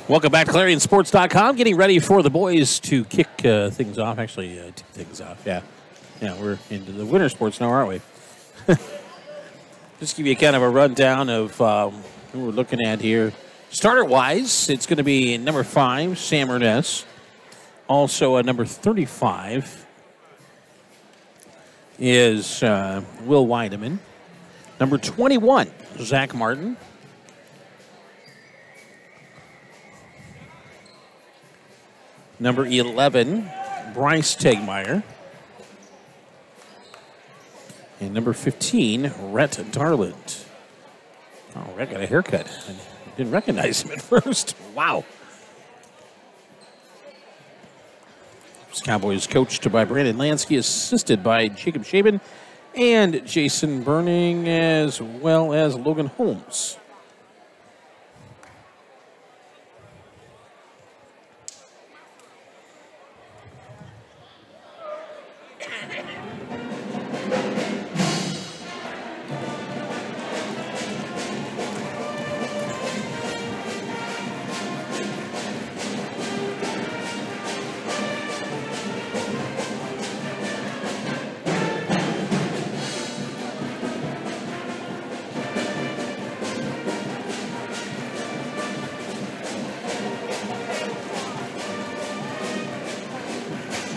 Welcome back to ClarionSports.com. Getting ready for the boys to kick things off. Actually, tee things off. Yeah, we're into the winter sports now, aren't we? Just give you kind of a rundown of who we're looking at here. Starter-wise, it's going to be number 5, Sam Ernest. Also, number 35 is Will Weideman. Number 21, Zach Martin. Number 11, Bryce Tegmeyer. And number 15, Rhett Darland. Oh, Rhett got a haircut. I didn't recognize him at first. Wow. This Cowboys coached by Brandon Lansky, assisted by Jacob Shaban and Jason Burning, as well as Logan Holmes.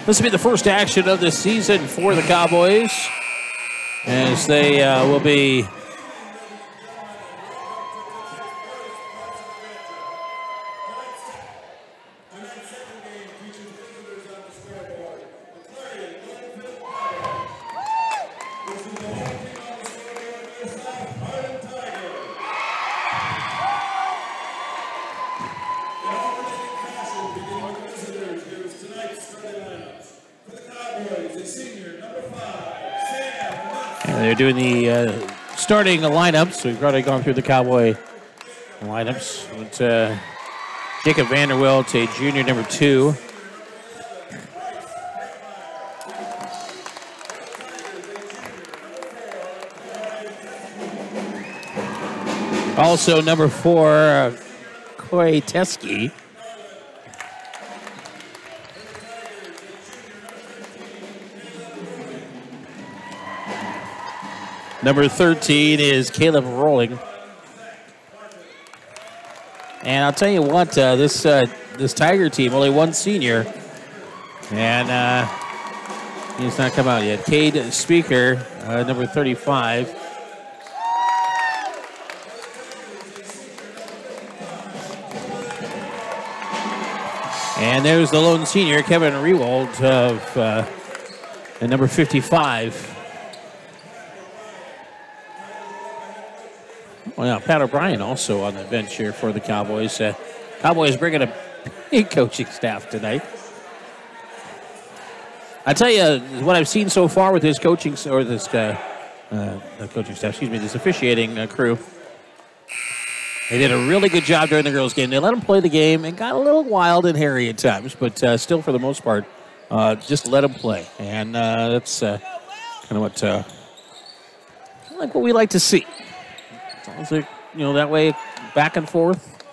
This will be the first action of the season for the Cowboys, as they will be they're doing the starting lineups. We've already gone through the Cowboy lineups. With Jacob Vanderwilt, a junior, number 2. Also, number 4, Coy Teske. Number 13 is Caleb Rolling. And I'll tell you what, this Tiger team, only one senior. And he's not come out yet. Cade Speaker, number 35. And there's the lone senior, Kevin Rewald, of number 55. Well, yeah, Pat O'Brien also on the bench here for the Cowboys. Cowboys bringing a big coaching staff tonight. I tell you, what I've seen so far with this coaching, or this coaching staff, this officiating crew, they did a really good job during the girls' game. They let them play the game. It got a little wild and hairy at times, but still, for the most part, just let them play. And that's kind of what we like to see. It's like, that way, back and forth.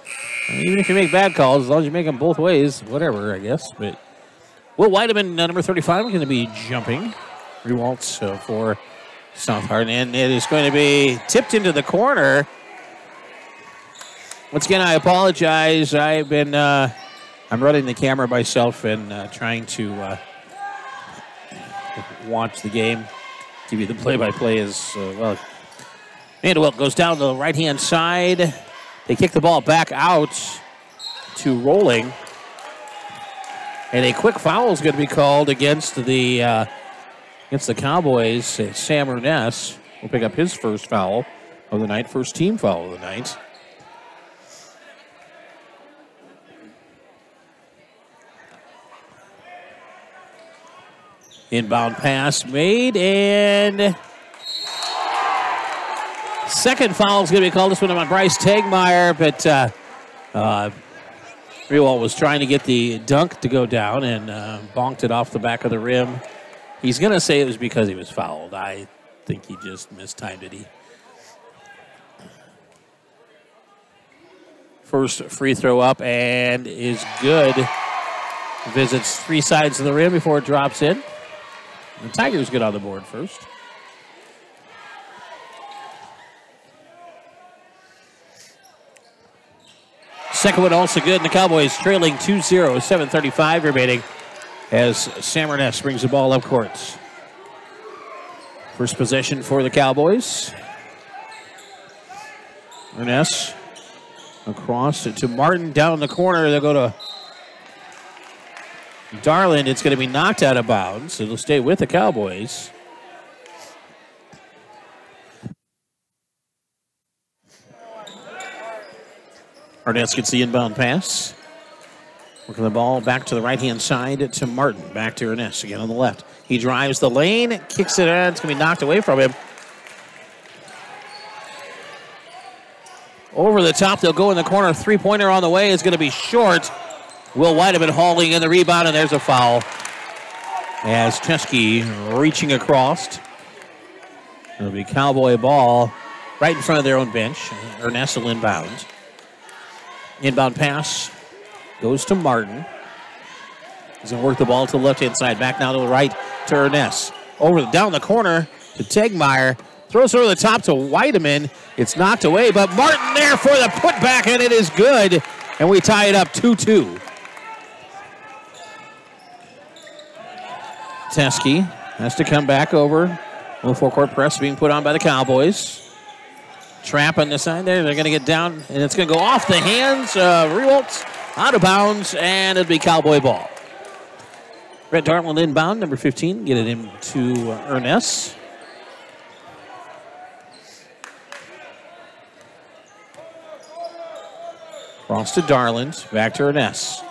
Even if you make bad calls, as long as you make them both ways, whatever, I guess. But Will Weideman, number 35, is going to be jumping. Rewaltz for South Hardin. And it is going to be tipped into the corner. Once again, I apologize. I've been, I'm running the camera myself and trying to watch the game. Give you the play-by-play as well. Vanderwilt goes down to the right-hand side. They kick the ball back out to Rolling. And a quick foul is going to be called against the Cowboys. Sam Ernest will pick up his first foul of the night, first team foul of the night. Inbound pass made, and second foul is going to be called. This one on Bryce Tegmeyer, but Rewald was trying to get the dunk to go down and bonked it off the back of the rim. He's going to say it was because he was fouled. I think he just mistimed it. First free throw up and is good. Visits 3 sides of the rim before it drops in. The Tigers get on the board first. Second one also good, and the Cowboys trailing 2-0, 7:35 remaining as Sam Ernest brings the ball up court. First possession for the Cowboys. Ernest across to Martin down the corner. They'll go to Darland. It's going to be knocked out of bounds. It'll stay with the Cowboys. Ernest gets the inbound pass. Working the ball back to the right-hand side to Martin. Back to Ernest again on the left. He drives the lane, kicks it in. It's going to be knocked away from him. Over the top, they'll go in the corner. Three-pointer on the way is going to be short. Will Weideman hauling in the rebound, and there's a foul. As Chesky reaching across. It'll be Cowboy ball right in front of their own bench. Ernest will inbound. Inbound pass goes to Martin. He's going to work the ball to the left-hand side. Back now to the right to Ernest. Down the corner to Tegmeyer. Throws it over the top to Weideman. It's knocked away, but Martin there for the putback, and it is good. And we tie it up 2-2. Teske has to come back over. A little four-court press being put on by the Cowboys. Trap on the side there. They're going to get down, and it's going to go off the hands. Rewaltz out of bounds, and it'll be Cowboy ball. Brett Dartland inbound, number 15. Get it into Ernest. Cross to Darland. Back to Ernest.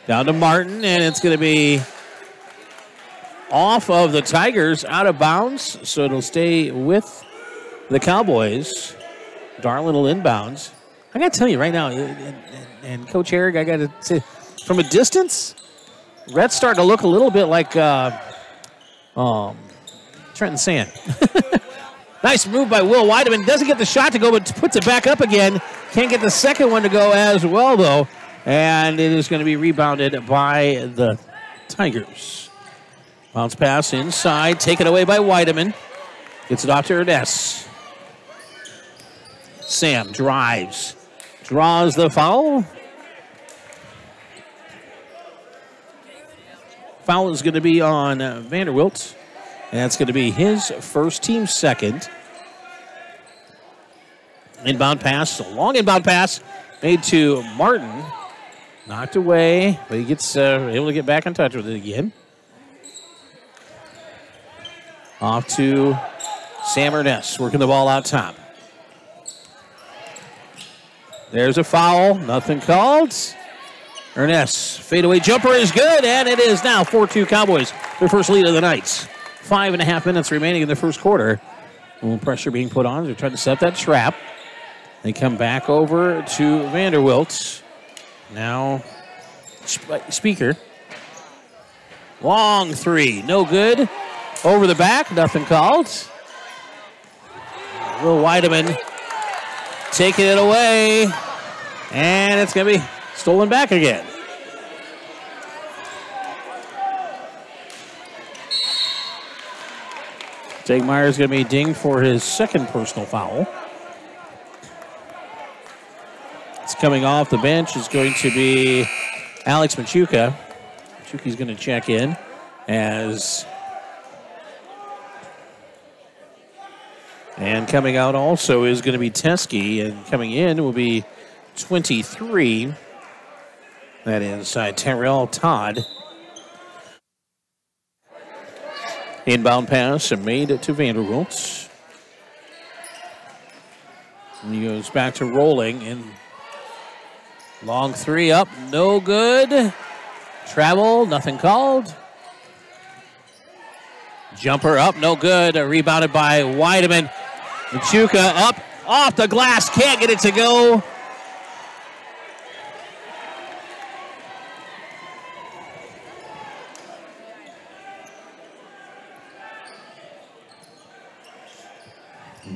Down to Martin, and it's going to be off of the Tigers, out of bounds, so it'll stay with the Cowboys. Darland will inbounds. I got to tell you right now, and Coach Herrig, I got to say, from a distance, Rhett's starting to look a little bit like Trenton Sand. Nice move by Will Weideman. Doesn't get the shot to go, but puts it back up again. Can't get the second one to go as well, though. And it is going to be rebounded by the Tigers. Bounce pass inside, taken away by Weideman. Gets it off to Ernest. Sam drives. Draws the foul. Foul is going to be on Vanderwilt. And that's going to be his first, team second. Inbound pass, a long inbound pass made to Martin. Knocked away, but he gets able to get back in touch with it again. Off to Sam Ernest, working the ball out top. There's a foul, nothing called. Ernest, fadeaway jumper is good, and it is now 4-2 Cowboys, their first lead of the night. 5.5 minutes remaining in the first quarter. A little pressure being put on. They're trying to set that trap. They come back over to Vanderwilt. Now, Speaker. Long three, no good. Over the back, nothing called. Will Weideman taking it away. And it's going to be stolen back again. Tegmeyer is going to be dinged for his second personal foul. It's coming off the bench is going to be Alex Machuca. Machuca's going to check in as... And coming out also is going to be Teske, and coming in will be 23. That is Terrell Todd. Inbound pass and made it to Vanderwilt. And he goes back to rolling, and long three up, no good. Travel, nothing called. Jumper up, no good. Rebounded by Weideman. Machuca up, off the glass, can't get it to go.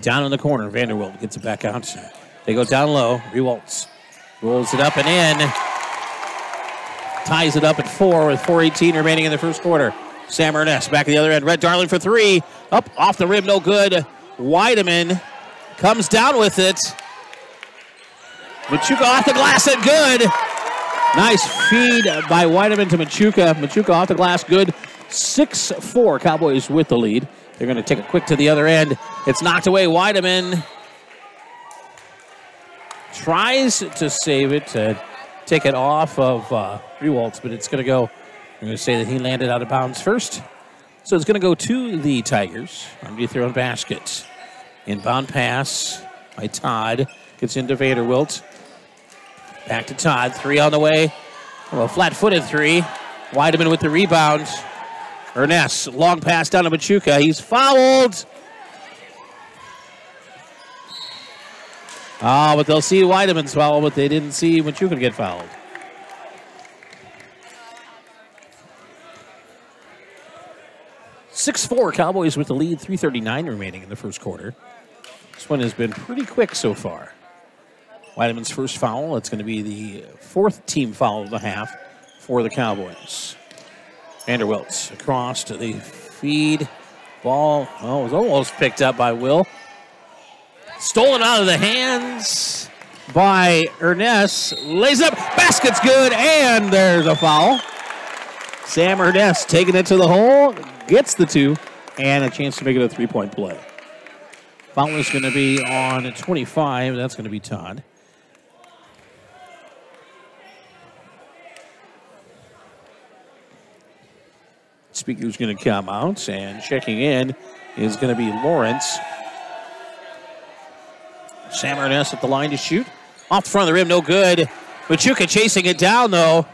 Down in the corner, Vanderwilt gets it back out. They go down low. Rewaltz rolls it up and in. Ties it up at 4 with 4:18 remaining in the first quarter. Sam Ernest back at the other end. Rhett Darling for 3. Up off the rim, no good. Weideman comes down with it. Machuca off the glass and good. Nice feed by Weideman to Machuca. Machuca off the glass, good. 6-4, Cowboys with the lead. They're going to take it quick to the other end. It's knocked away. Weideman tries to save it, to take it off of Rewaltz, but it's going to go. I'm going to say that he landed out of bounds first. So it's going to go to the Tigers. Underneath their own basket. Inbound pass by Todd. Gets into Vanderwilt. Back to Todd. 3 on the way. Well, flat-footed 3. Weideman with the rebound. Ernest, long pass down to Machuca. He's fouled. Oh, but they'll see Weideman's foul, but they didn't see Machuca get fouled. (6-4) Cowboys with the lead. 3:39 remaining in the first quarter. This one has been pretty quick so far. Weideman's first foul. It's going to be the 4th team foul of the half for the Cowboys. Vanderwilt across to the feed. Ball, oh, it was almost picked up by Will. Stolen out of the hands by Ernest. Lays up, basket's good, and there's a foul. Sam Ernest taking it to the hole, gets the 2, and a chance to make it a 3-point play. Foul is going to be on 25. That's going to be Todd. Speaker's going to come out, and checking in is going to be Lawrence. Sam Ernest at the line to shoot. Off the front of the rim, no good. Machuca chasing it down, though.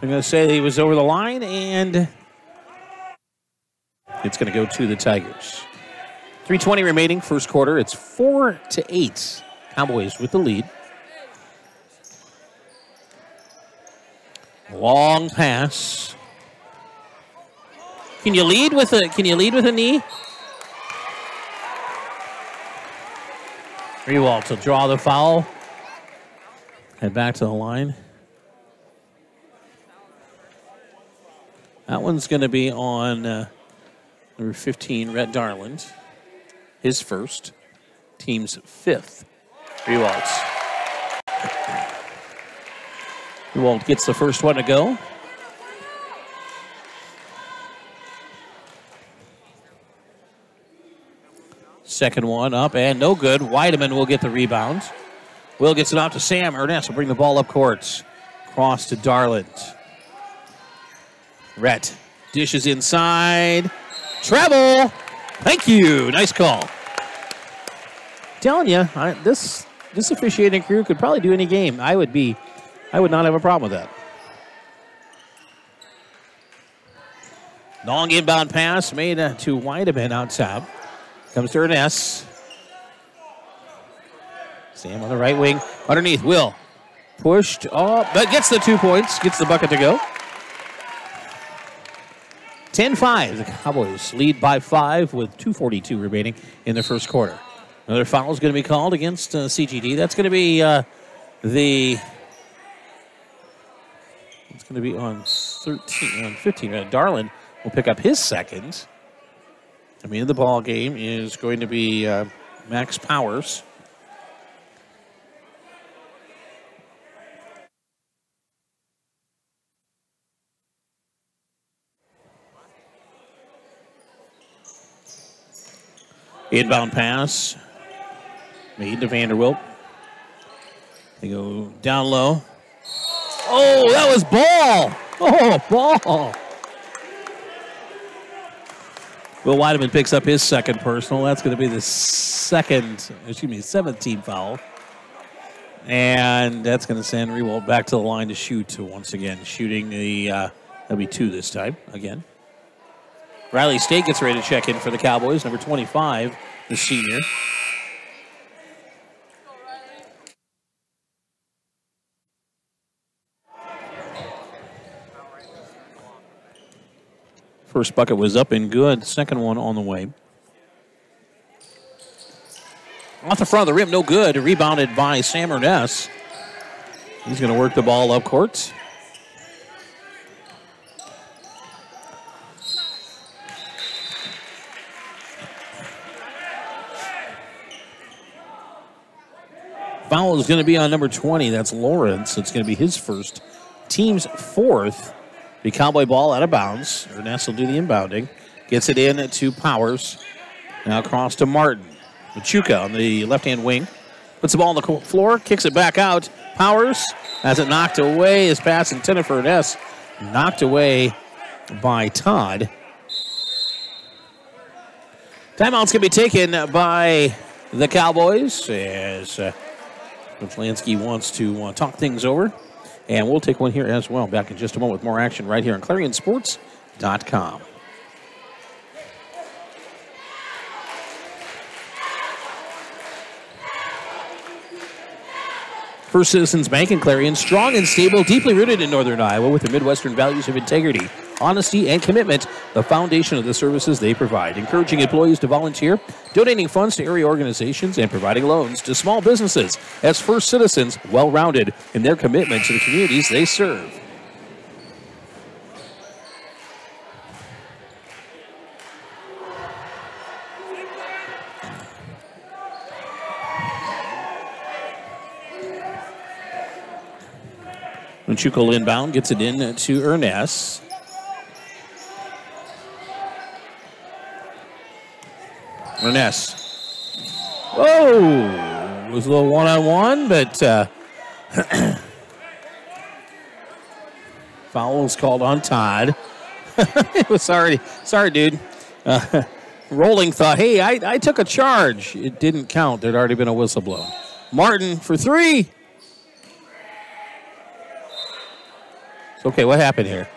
I'm going to say that he was over the line, and it's going to go to the Tigers. 3:20 remaining, first quarter. It's 4-8. Cowboys with the lead. Long pass. Can you lead with a knee? Rewaltz will draw the foul. Head back to the line. That one's going to be on number 15, Rhett Darland. His first. Team's 5th. Rewaltz. Rewaltz gets the first one to go. Second one up and no good. Weideman will get the rebound. Will gets it out to Sam. Ernest will bring the ball up court. Cross to Darland. Rhett dishes inside. Treble. Thank you. Nice call. Telling you, this officiating crew could probably do any game. I would not have a problem with that. Long inbound pass made to Weideman out top. Comes to Ernest. Sam on the right wing. Underneath, Will. Pushed up, but gets the 2 points. Gets the bucket to go. 10-5. The Cowboys lead by 5 with 2:42 remaining in the first quarter. Another foul is going to be called against CGD. That's going to be it's going to be on 15. Darland will pick up his second. I mean, the ball game is going to be Max Powers. Inbound pass made to Vanderwilt. They go down low. Oh, that was ball. Oh, ball. Will Weideman picks up his second personal. That's going to be the 7th team foul. And that's going to send Rewalt back to the line to shoot once again. Shooting the, that'll be 2 this time, again. Riley State gets ready to check in for the Cowboys. Number 25, the senior. First bucket was up and good. Second one on the way. Off the front of the rim, no good. Rebounded by Sam Ernest. He's going to work the ball up court. Foul is going to be on number 20. That's Lawrence. It's going to be his first. Team's fourth. The Cowboy ball out of bounds. Ernest will do the inbounding. Gets it in to Powers. Now across to Martin. Machuca on the left-hand wing. Puts the ball on the floor. Kicks it back out. Powers has it knocked away. His pass intended for Ernest. Knocked away by Todd. Timeout's going to be taken by the Cowboys as Coach Lansky wants to talk things over. And we'll take one here as well. Back in just a moment with more action right here on ClarionSports.com. First Citizens Bank in Clarion, strong and stable, deeply rooted in Northern Iowa with the Midwestern values of integrity, honesty, and commitment, the foundation of the services they provide. Encouraging employees to volunteer, donating funds to area organizations, and providing loans to small businesses. As First Citizens, well-rounded in their commitment to the communities they serve. Machuca inbound, gets it in to Ernest. Ernest. Oh, it was a little one-on-one, but foul was called on Todd. It was sorry, dude. Rolling thought, hey, I took a charge. It didn't count. There'd already been a whistle blown. Martin for three. Okay, what happened here?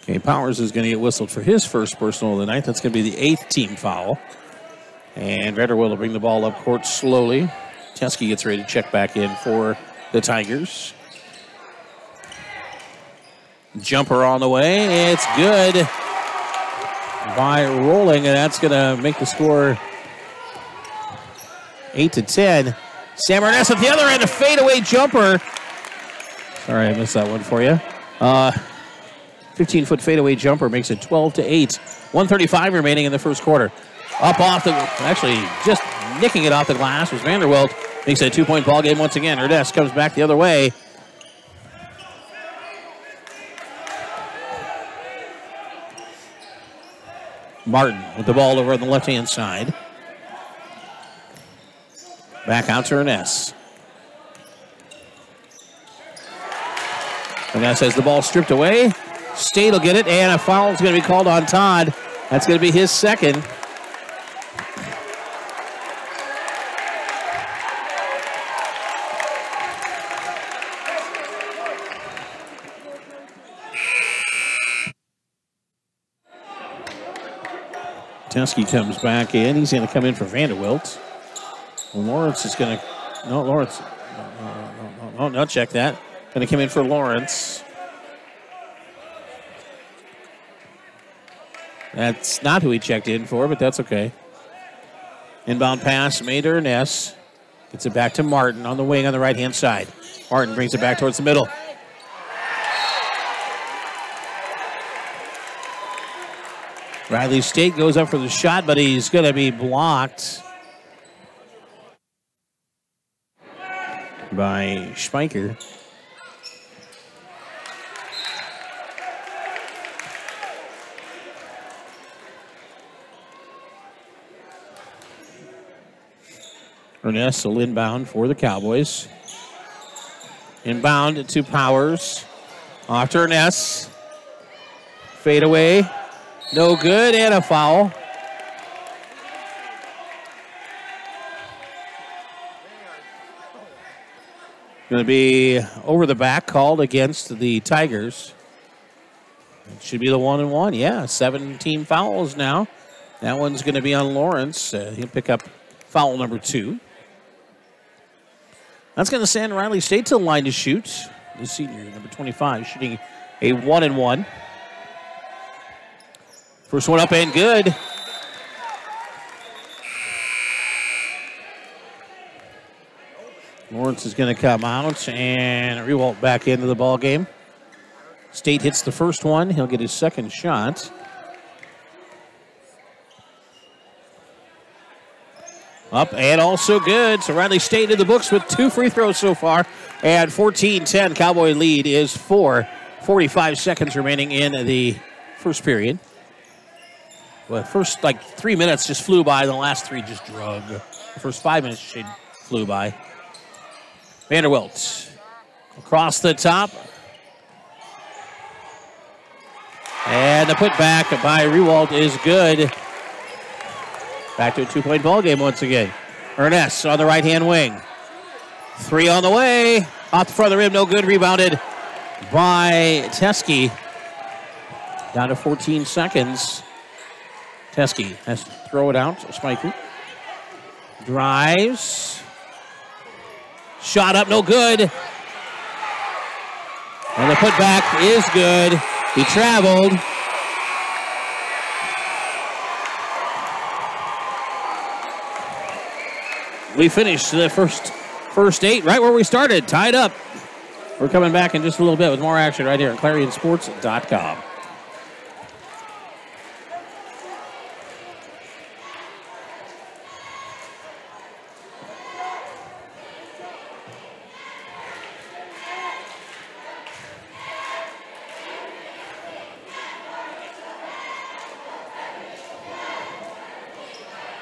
Okay, Powers is going to get whistled for his first personal of the night. That's going to be the 8th team foul. And Vanderwill will bring the ball up court slowly. Teskey gets ready to check back in for the Tigers. Jumper on the way. It's good by Rolling, and that's going to make the score 8-10. Sam Ernest at the other end, a fadeaway jumper. Sorry, I missed that one for you. 15-foot fadeaway jumper makes it 12-8. 1:35 remaining in the first quarter. Up off the, actually just nicking it off the glass was Vanderwilt. Makes it a 2-point ball game once again. Ernest comes back the other way. Martin with the ball over on the left-hand side. Back out to Ernest. Ernest has the ball stripped away. State will get it, and a foul is going to be called on Todd. That's going to be his second. Teskey comes back in. He's going to come in for Vanderwilt. Lawrence is going to, no, Lawrence, no, check that. Going to come in for Lawrence. That's not who he checked in for, but that's okay. Inbound pass made to Ernest. Gets it back to Martin on the wing on the right-hand side. Martin brings it back towards the middle. Riley State goes up for the shot, but he's going to be blocked by Schmeicher. Ernest will inbound for the Cowboys. Inbound to Powers. Off to Ernest. Fade away. No good, and a foul. Going to be over the back called against the Tigers. It should be the 1-and-1. Yeah, 7-team fouls now. That one's going to be on Lawrence. He'll pick up foul number 2. That's going to send Riley State to the line to shoot. The senior, number 25, shooting a 1-1. First one up and good. Lawrence is going to come out and Rewalt back into the ball game. State hits the first one. He'll get his second shot. Up and also good. So Riley State in the books with 2 free throws so far. And 14-10. Cowboy lead is 4. 45 seconds remaining in the first period. Well, first 3 minutes just flew by. The last 3 just drug. The first 5 minutes flew by. Vanderwilt across the top. And the putback by Rewalt is good. Back to a 2-point ball game once again. Ernest on the right-hand wing. 3 on the way. Off the front of the rim, no good. Rebounded by Teske. Down to 14 seconds. Teske has to throw it out. Spiker drives. Shot up, no good. And the putback is good. He traveled. We finished the first 8 right where we started, tied up. We're coming back in just a little bit with more action right here at ClarionSports.com.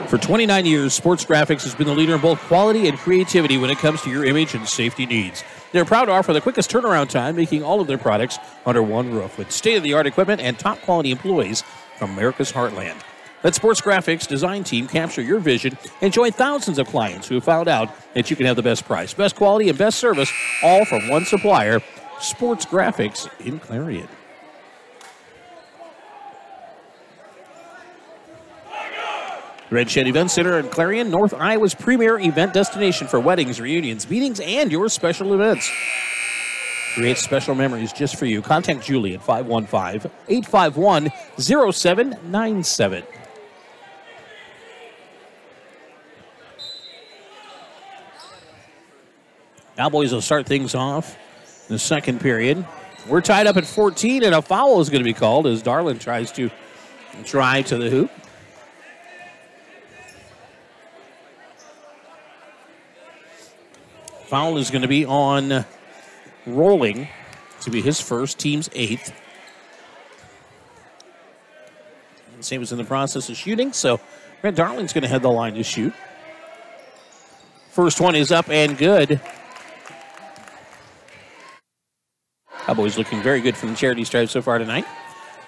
For 29 years, Sports Graphics has been the leader in both quality and creativity when it comes to your image and safety needs. They're proud to offer the quickest turnaround time, making all of their products under one roof with state-of-the-art equipment and top-quality employees from America's heartland. Let Sports Graphics design team capture your vision and join thousands of clients who have found out that you can have the best price, best quality, and best service, all from one supplier, Sports Graphics in Clarion. Red Shed Event Center in Clarion, North Iowa's premier event destination for weddings, reunions, meetings, and your special events. Create special memories just for you. Contact Julie at 515-851-0797. Cowboys will start things off in the second period. We're tied up at 14, and a foul is going to be called as Darlin tries to drive to the hoop. Foul is going to be on Rolling to be his first, team's 8th. And same as in the process of shooting, so Brent Darling's going to head the line to shoot. First one is up and good. Cowboys looking very good from the charity stripe so far tonight.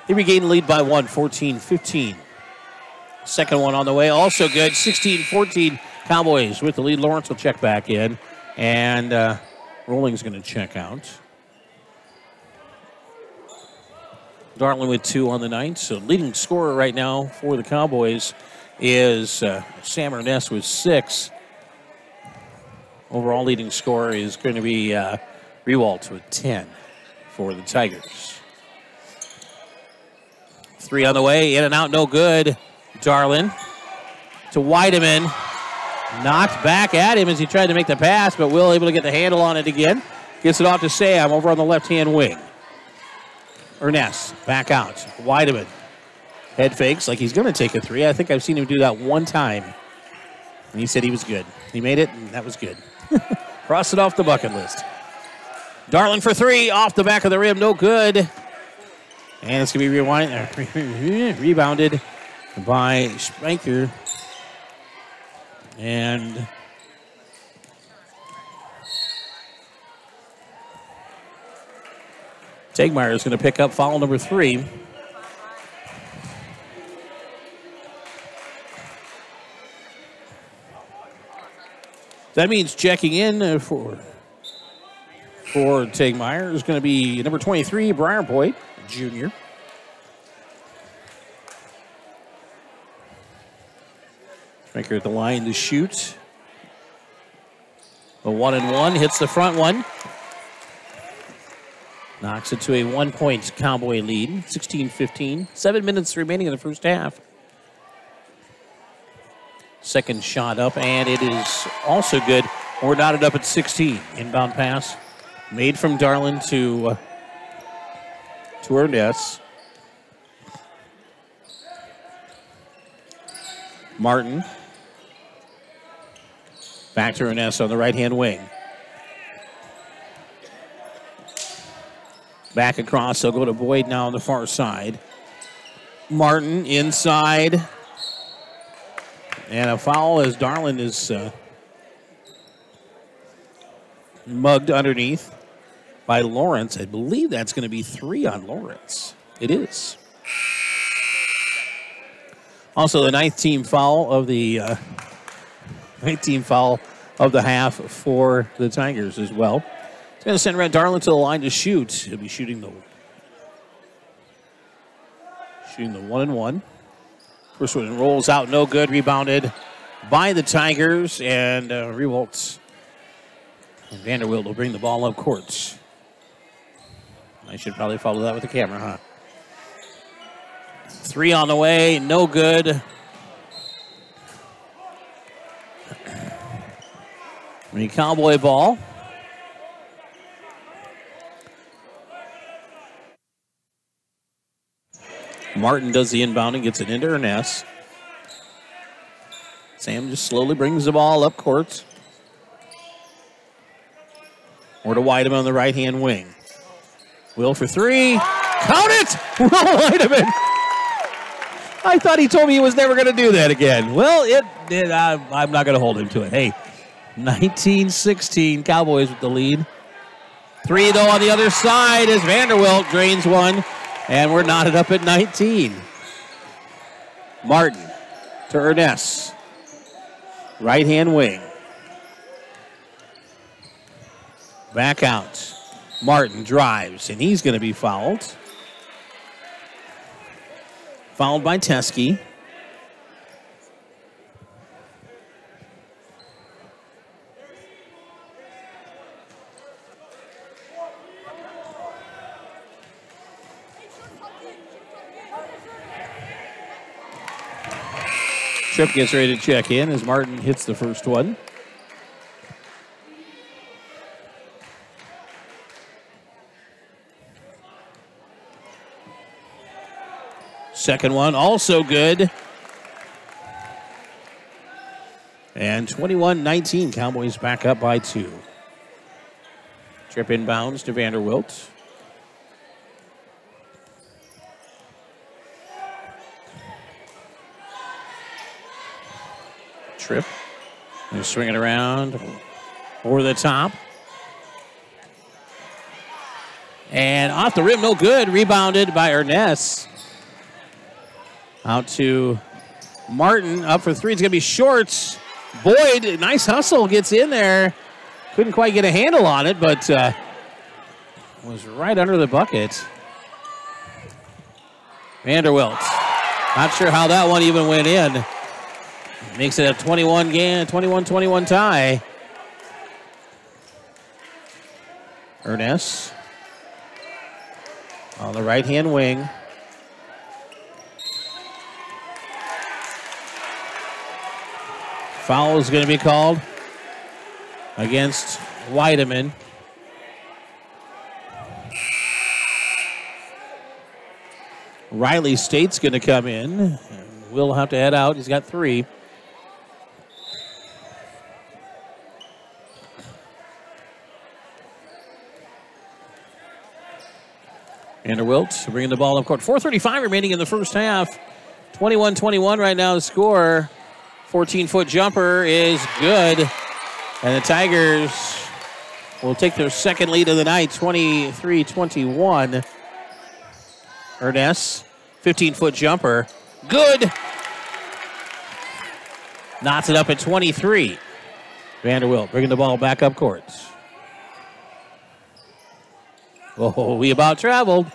They regain the lead by 1, 14-15. Second one on the way, also good, 16-14. Cowboys with the lead. Lawrence will check back in. And Rolling's going to check out. Darlin with 2 on the night. So leading scorer right now for the Cowboys is Sam Ernest with 6. Overall leading scorer is going to be Rewalt with 10 for the Tigers. 3 on the way, in and out, no good. Darlin to Weideman. Knocked back at him as he tried to make the pass, but Will able to get the handle on it again. Gets it off to Sam over on the left-hand wing. Ernest back out. Weideman. Head fakes like he's going to take a 3. I think I've seen him do that one time. And he said he was good. He made it, and that was good. Cross it off the bucket list. Darlin for 3, off the back of the rim, no good. And it's going to be rebounded by Spiker. And Tegmeyer is going to pick up foul number 3. That means checking in for Tegmeyer is going to be number 23, Briar Boyd, junior. Maker at the line to shoot. A 1-and-1 hits the front one. Knocks it to a 1-point Cowboy lead, 16-15. 7 minutes remaining in the first half. Second shot up, and it is also good. We're knotted up at 16. Inbound pass made from Darlin to Ernest. Martin. Back to Ernest on the right-hand wing. Back across, they'll go to Boyd now on the far side. Martin inside. And a foul as Darlin is mugged underneath by Lawrence. I believe that's going to be 3 on Lawrence. It is. Also, the ninth team foul of the half for the Tigers as well. It's going to send Red Darlin to the line to shoot. He'll be shooting the 1-and-1. First one rolls out, no good. Rebounded by the Tigers, and Rewaltz and Vanderwilt will bring the ball up court. I should probably follow that with the camera, huh? 3 on the way, no good. The Cowboy ball. Martin does the inbounding, gets it into Ernest. Sam just slowly brings the ball up court. Or to Weideman on the right-hand wing. Will for 3. Count it! Will Weideman. I thought he told me he was never going to do that again. Well, I'm not going to hold him to it. Hey, 19-16, Cowboys with the lead. 3, though, on the other side as Vanderwilt drains one. And we're knotted up at 19. Martin to Ernest. Right-hand wing. Back out. Martin drives, and he's going to be fouled. Fouled by Teskey. Tripp gets ready to check in as Martin hits the first one. Second one also good. And 21-19, Cowboys back up by 2. Tripp inbounds to Vanderwilt. Tripp. They swing it around over the top. And off the rim, no good. Rebounded by Ernest. Out to Martin. Up for 3. It's going to be short. Boyd, nice hustle, gets in there. Couldn't quite get a handle on it, but was right under the bucket. Vanderwilt. Not sure how that one even went in. Makes it a 21-21 tie. Ernest on the right-hand wing. Foul is going to be called against Weideman. Riley State's going to come in. We'll have to head out. He's got 3. Vanderwilt bringing the ball up court. 4:35 remaining in the first half. 21-21 right now the score. 14-foot jumper is good. And the Tigers will take their second lead of the night, 23-21. Ernest, 15-foot jumper. Good. Knots it up at 23. Vanderwilt bringing the ball back up court. Oh, we about traveled.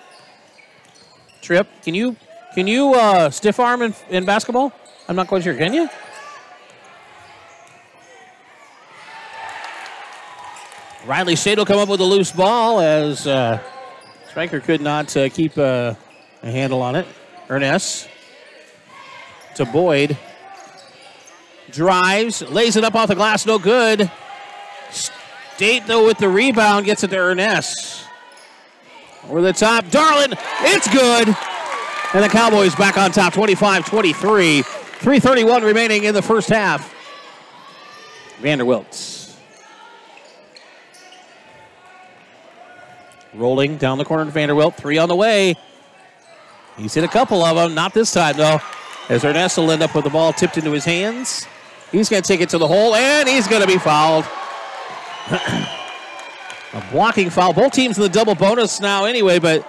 Tripp, can you stiff arm in basketball? I'm not quite sure. Can you? Riley State will come up with a loose ball as Striker could not keep a handle on it. Ernest to Boyd. Drives, lays it up off the glass, no good. State, though, with the rebound, gets it to Ernest. Over the top, Darlin, it's good. And the Cowboys back on top, 25-23. 3:31 remaining in the first half. Vanderbilt. Rolling down the corner to Vanderbilt, 3 on the way. He's hit a couple of them, not this time, though, as Ernest will end up with the ball tipped into his hands. He's going to take it to the hole, and he's going to be fouled. A blocking foul. Both teams in the double bonus now anyway, but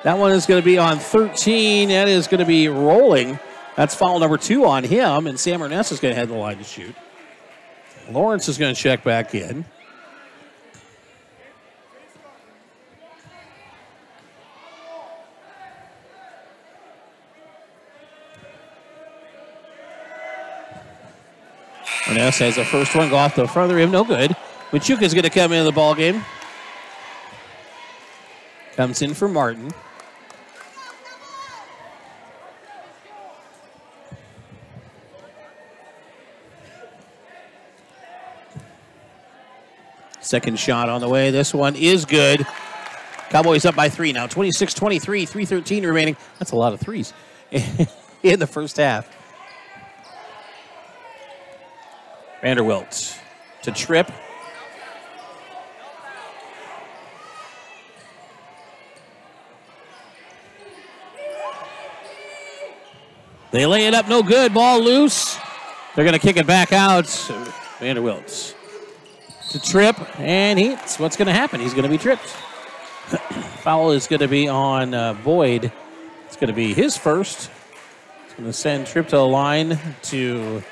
that one is going to be on 13. That is going to be Rolling. That's foul number 2 on him, and Sam Ernest is going to head the line to shoot. Lawrence is going to check back in. Ernest has the first one go off the front of the rim, no good. Machuca's going to come into the ball game. Comes in for Martin. Second shot on the way. This one is good. Cowboys up by 3 now. 26-23, 3:13 remaining. That's a lot of threes in the first half. Vanderbilt to Tripp. They lay it up, no good. Ball loose. They're going to kick it back out. Vanderbilt to Tripp, and what's going to happen? He's going to be tripped. Foul is going to be on Boyd. It's going to be his first. It's going to send Tripp to the line to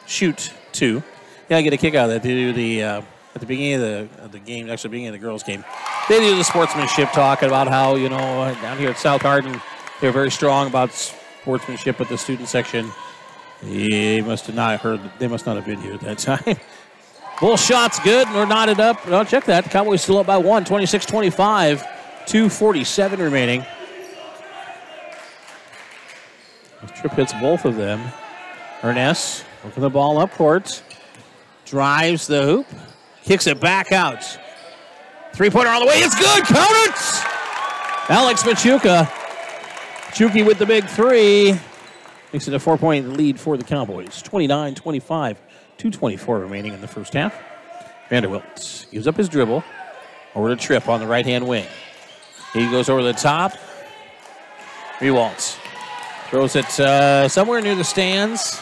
shoot 2. Yeah, I get a kick out of that. They do the at the beginning of the game, actually beginning of the girls' game. They do the sportsmanship talking about how, down here at South Hardin, they're very strong about sportsmanship with the student section. They must have not been here at that time. Bull shot's good. We're knotted up. Well, check that. Cowboys still up by 1, 26-25, 2:47 remaining. Tripp hits both of them. Ernest working the ball up court. Drives the hoop. Kicks it back out. 3-pointer on the way. It's good. Count it! Alex Machuca. Chucky with the big 3. Makes it a 4-point lead for the Cowboys. 29-25. 2:24 remaining in the first half. Vanderbilt gives up his dribble. Over to Tripp on the right-hand wing. He goes over the top. Rewaltz. Throws it somewhere near the stands.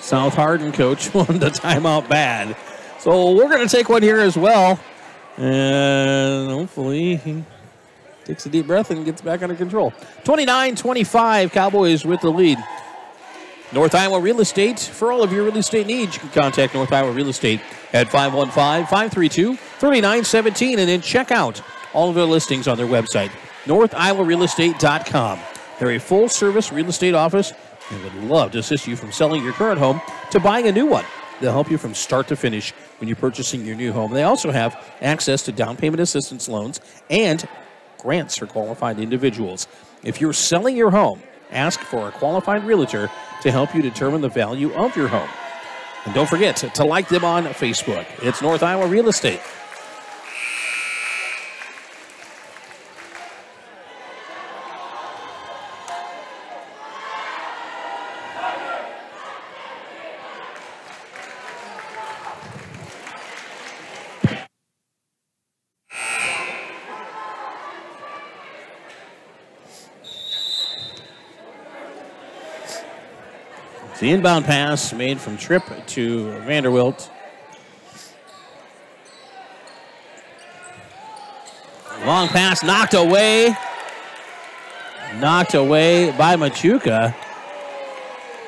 South Hardin coach won the timeout bad. So we're going to take one here as well. And hopefully he takes a deep breath and gets back under control. 29-25, Cowboys with the lead. North Iowa Real Estate. For all of your real estate needs, you can contact North Iowa Real Estate at 515-532-3917 and then check out all of their listings on their website, northiowarealestate.com. They're a full-service real estate office and would love to assist you from selling your current home to buying a new one. They'll help you from start to finish when you're purchasing your new home. They also have access to down payment assistance loans and grants for qualified individuals. If you're selling your home, ask for a qualified realtor to help you determine the value of your home. And don't forget to like them on Facebook. It's North Iowa Real Estate. The inbound pass made from Tripp to Vanderbilt. Long pass knocked away. Knocked away by Machuca.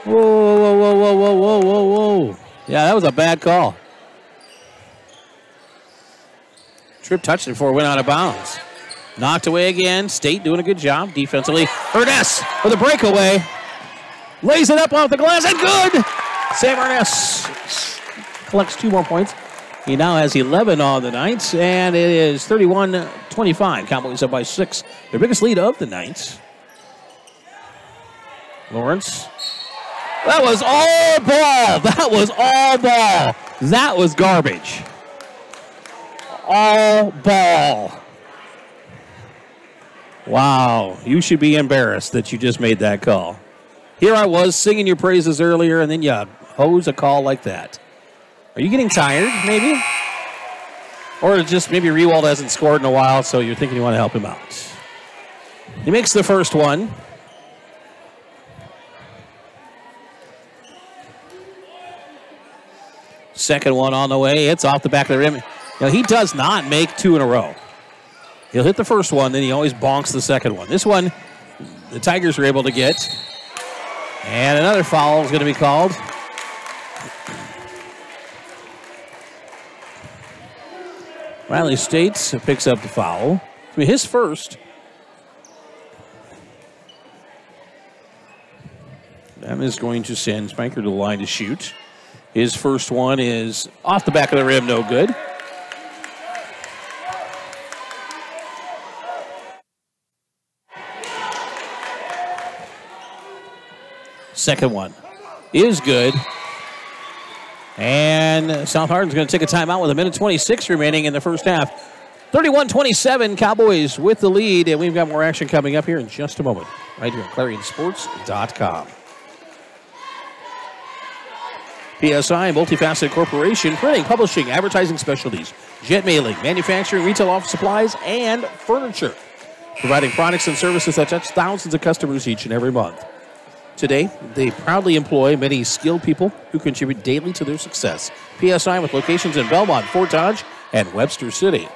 Whoa, whoa, whoa, whoa, whoa, whoa, whoa, whoa. Yeah, that was a bad call. Tripp touched it before it went out of bounds. Knocked away again. State doing a good job defensively. Ernest with a breakaway. Lays it up off the glass and good. Sam Ernest collects 2 more points. He now has 11 on the night, and it is 31-25. Cowboys up by 6. Their biggest lead of the night. Lawrence. That was all ball. That was all ball. That was garbage. All ball. Wow. You should be embarrassed that you just made that call. Here I was singing your praises earlier, and then you hose a call like that. Are you getting tired, maybe? Or just maybe Rewald hasn't scored in a while, so you're thinking you want to help him out. He makes the first one. Second one on the way. It's off the back of the rim. Now, he does not make 2 in a row. He'll hit the first one, then he always bonks the second one. This one, the Tigers are able to get. And another foul is going to be called. Riley States picks up the foul. I mean, his first. That is going to send Spanker to the line to shoot. His first one is off the back of the rim, no good. Second one is good. And South Hardin's going to take a timeout with 1:26 remaining in the first half. 31-27, Cowboys with the lead, and we've got more action coming up here in just a moment, right here at ClarionSports.com. PSI, Multifaceted Corporation, printing, publishing, advertising specialties, jet mailing, manufacturing, retail office supplies, and furniture. Providing products and services that touch thousands of customers each and every month. Today, they proudly employ many skilled people who contribute daily to their success. PSI with locations in Belmont, Fort Dodge, and Webster City.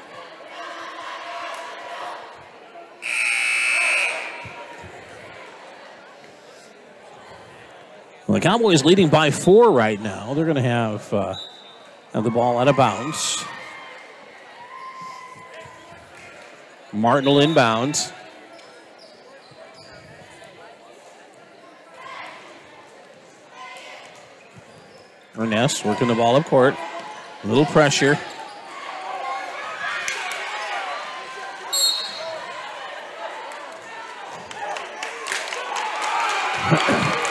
Well, the Cowboys leading by 4 right now. They're going to have the ball out of bounds. Martin will inbound. Ernest working the ball up court. A little pressure.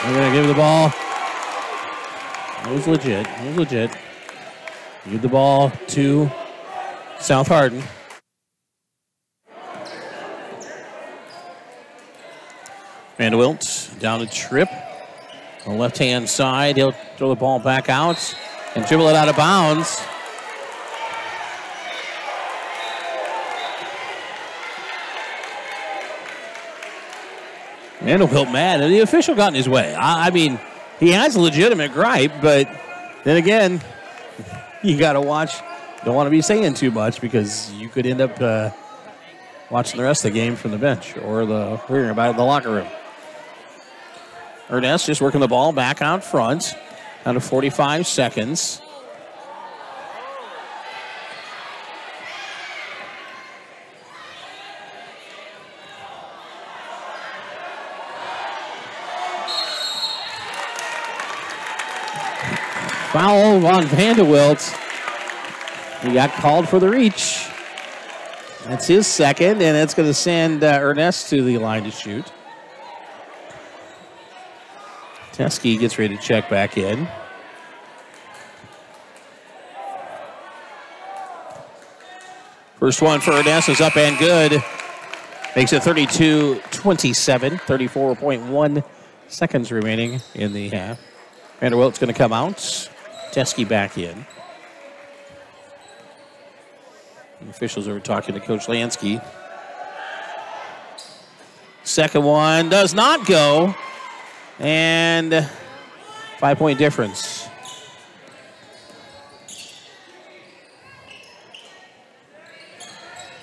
They're going to give the ball. It was legit. It was legit. Give the ball to South Hardin. Vanderwilt down to Tripp. On the left-hand side, he'll throw the ball back out and dribble it out of bounds. Vanderbilt mad, and the official got in his way. I mean, he has a legitimate gripe, but then again, you got to watch. Don't want to be saying too much because you could end up watching the rest of the game from the bench or hearing about it in the locker room. Ernest just working the ball back out front. Down to 45 seconds. Foul on Vanderwilt. He got called for the reach. That's his second, and it's going to send Ernest to the line to shoot. Teskey gets ready to check back in. First one for Ernest is up and good. Makes it 32-27, 34.1 seconds remaining in the half. Vanderwilt's going to come out. Teskey back in. The officials are talking to Coach Lansky. Second one does not go. And 5-point difference.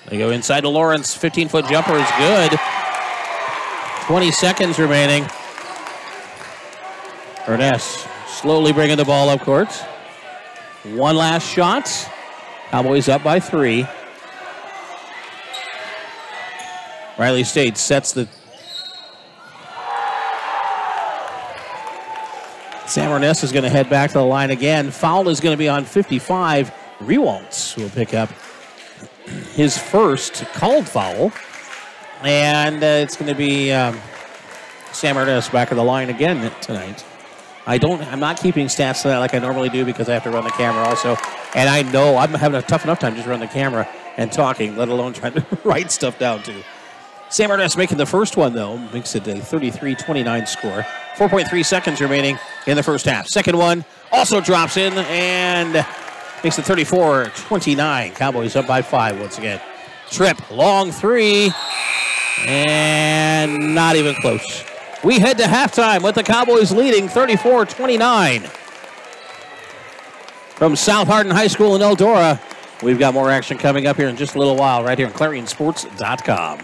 They go inside to Lawrence. 15-foot jumper is good. 20 seconds remaining. Ernest slowly bringing the ball up court. One last shot. Cowboys up by 3. Riley State sets the... Sam Ernest is going to head back to the line again. Foul is going to be on 55. Rewaltz will pick up his first called foul. And it's going to be Sam Ernest back at the line again tonight. I'm not keeping stats to that like I normally do because I have to run the camera also. And I know I'm having a tough enough time just running the camera and talking, let alone trying to write stuff down too. Sam Ernest making the first one, though, makes it a 33-29 score. 4.3 seconds remaining in the first half. Second one also drops in and makes it 34-29. Cowboys up by 5 once again. Tripp, long three, and not even close. We head to halftime with the Cowboys leading 34-29. From South Hardin High School in Eldora, we've got more action coming up here in just a little while right here on ClarionSports.com.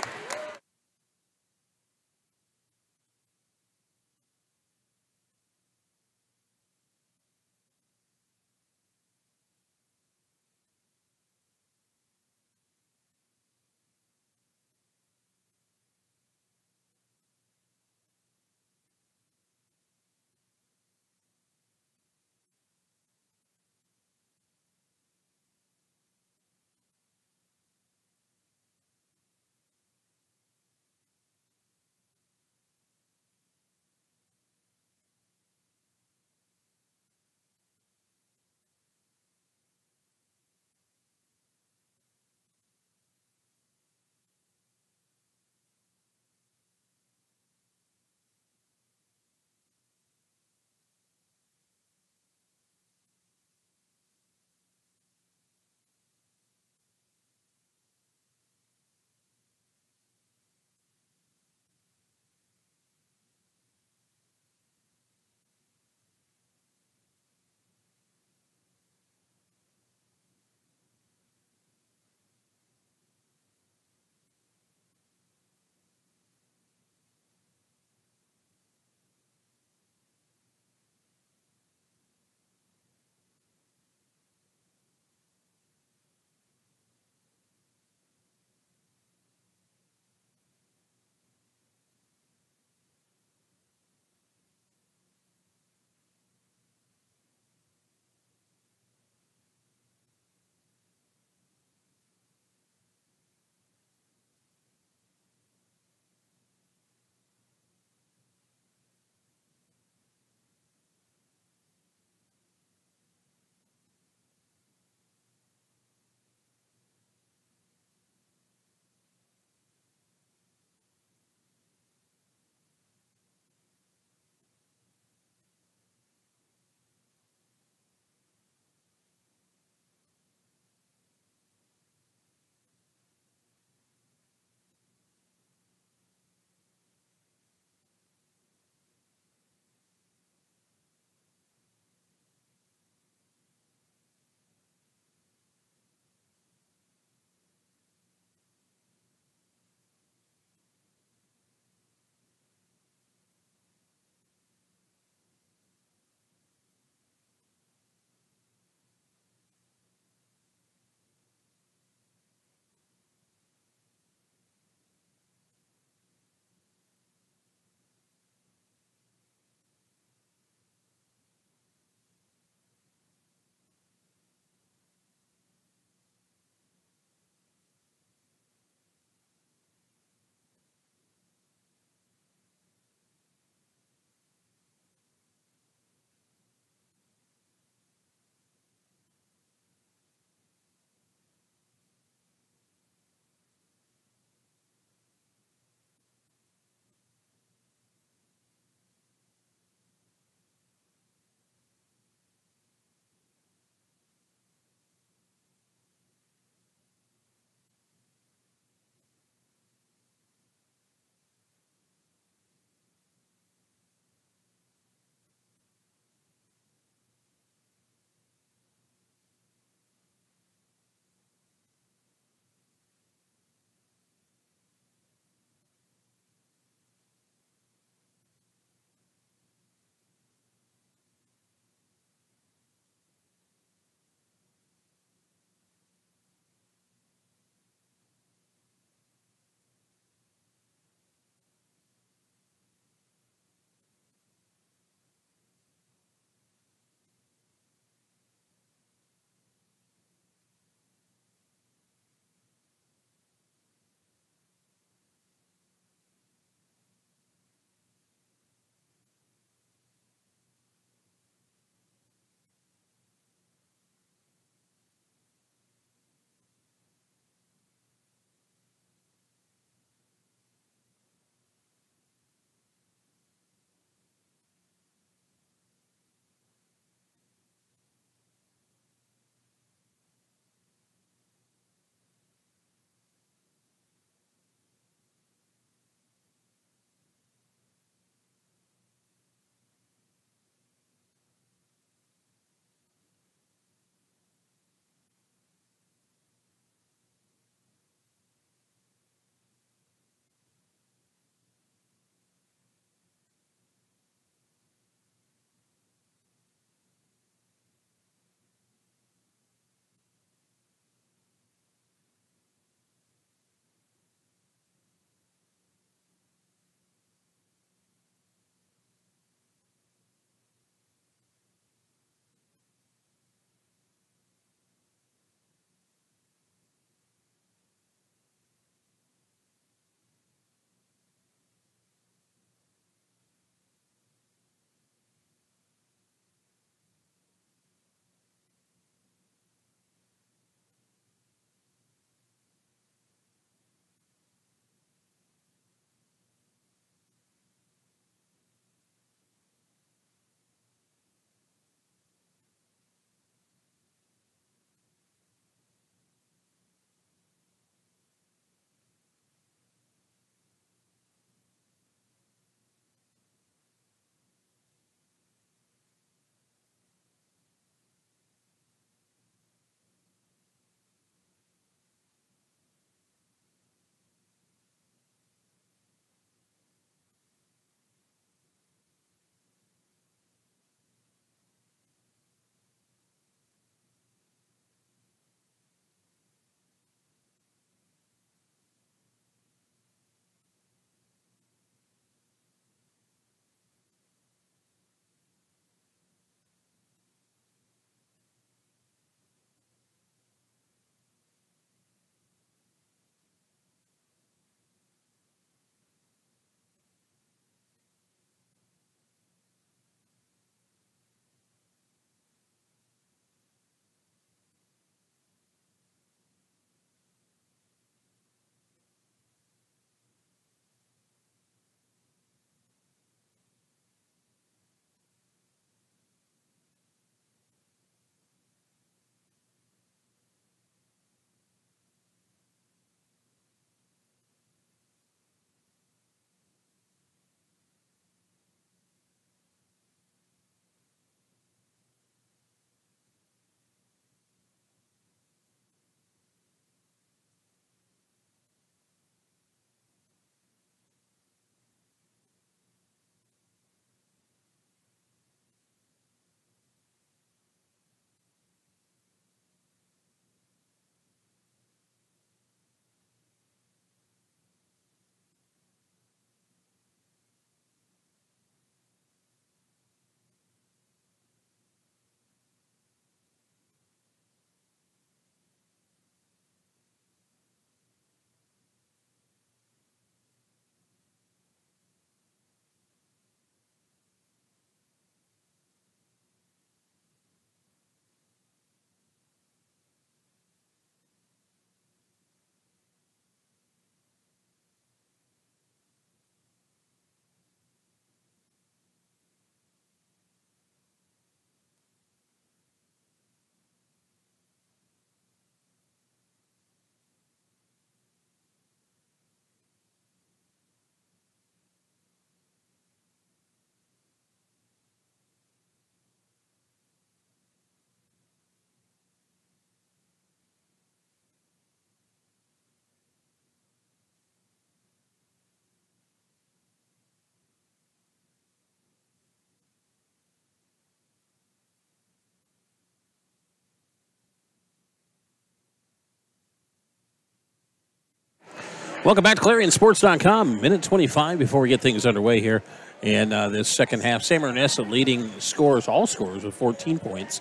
Welcome back to ClarionSports.com. Minute 25 before we get things underway here in this second half. Sam Ernest leading scores, all scores, with 14 points.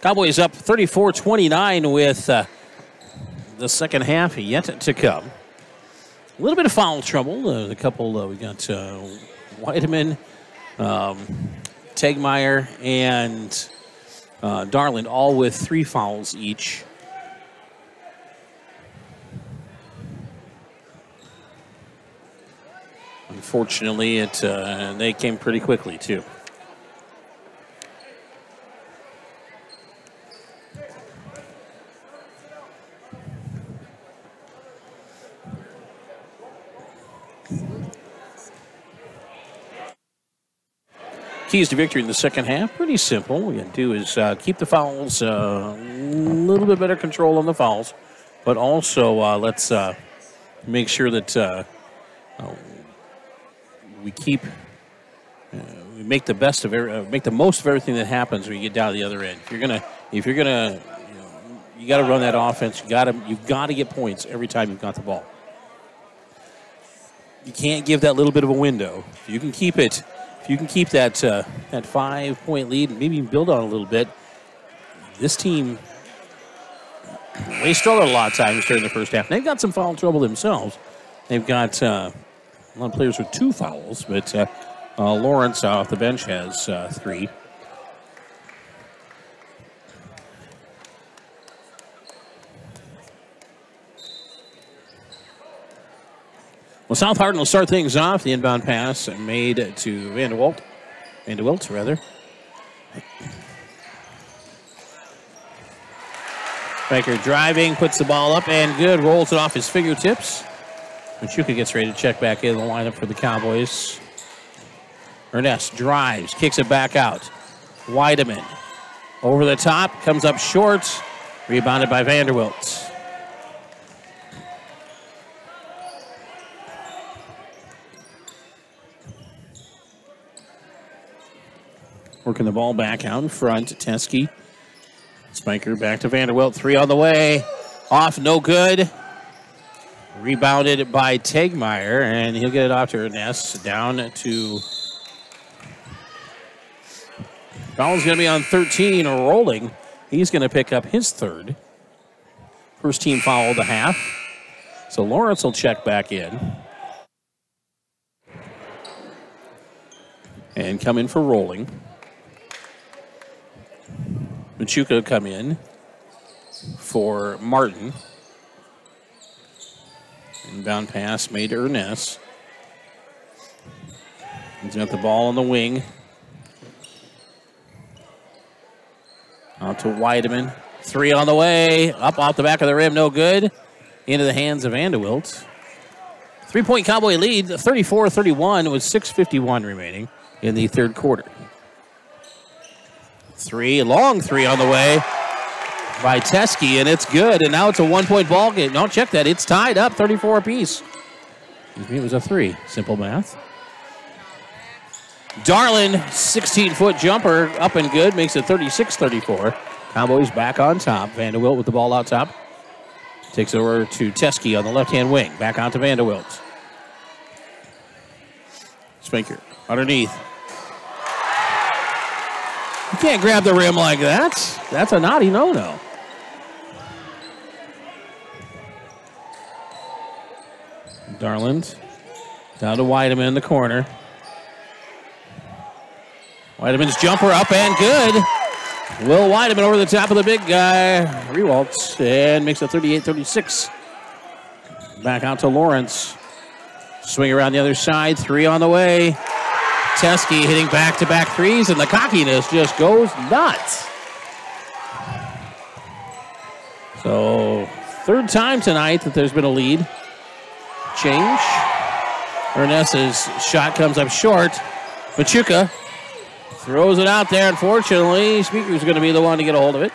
Cowboys up 34-29 with the second half yet to come. A little bit of foul trouble. A couple, we got Weideman, Tegmeyer, and Darland, all with 3 fouls each. Unfortunately, they came pretty quickly, too. Keys to victory in the second half, pretty simple. What we got to do is keep the fouls, a little bit better control on the fouls, but also let's make sure that we keep, we make the best of make the most of everything that happens when you get down to the other end. If you're gonna, you got to run that offense. You've got to get points every time you've got the ball. You can't give that little bit of a window. If you can keep it. If you can keep that 5-point lead and maybe even build on it a little bit, this team, they struggled a lot of times during the first half. They've got some foul trouble themselves. They've got a lot of players with 2 fouls, but Lawrence off the bench has 3. Well, South Hardin will start things off. The inbound pass made to Vanderwilt, rather. Baker driving, puts the ball up, and good. Rolls it off his fingertips. Machuca gets ready to check back in the lineup for the Cowboys. Ernest drives, kicks it back out. Weideman over the top, comes up short. Rebounded by Vanderwilt. Working the ball back out in front. Teskey. Spiker back to Vanderwilt. 3 on the way. Off, no good. Rebounded by Tegmeyer, and he'll get it off to Ernest. Down to... Foul's going to be on 13, rolling. He's going to pick up his 3rd. First team foul of the half. So Lawrence will check back in. And come in for rolling. Machuca come in for Martin. Inbound pass made to Ernest. He's got the ball on the wing. Out to Weideman. 3 on the way. Up off the back of the rim, no good. Into the hands of Vanderwilt. 3-point Cowboy lead, 34-31 with 6:51 remaining in the third quarter. 3, long 3 on the way by Teskey, and it's good. And now it's a 1-point ball game. Don't check that. It's tied up, 34 apiece. It was a 3. Simple math. Darland, 16-foot jumper, up and good, makes it 36-34. Cowboys back on top. Vanderwilt with the ball out top. Takes it over to Teskey on the left-hand wing. Back out to Vanderwilt. Spanker underneath. You can't grab the rim like that. That's a naughty no-no. Darland down to Weideman in the corner. Weideman's jumper up and good. Will Weideman over the top of the big guy. Rewaltz and makes it 38-36. Back out to Lawrence. Swing around the other side. 3 on the way. Teskey hitting back-to-back threes, and the cockiness just goes nuts. So, 3rd time tonight that there's been a lead change. Ernest's shot comes up short. Machuca throws it out there. Unfortunately, Speaker's going to be the one to get a hold of it.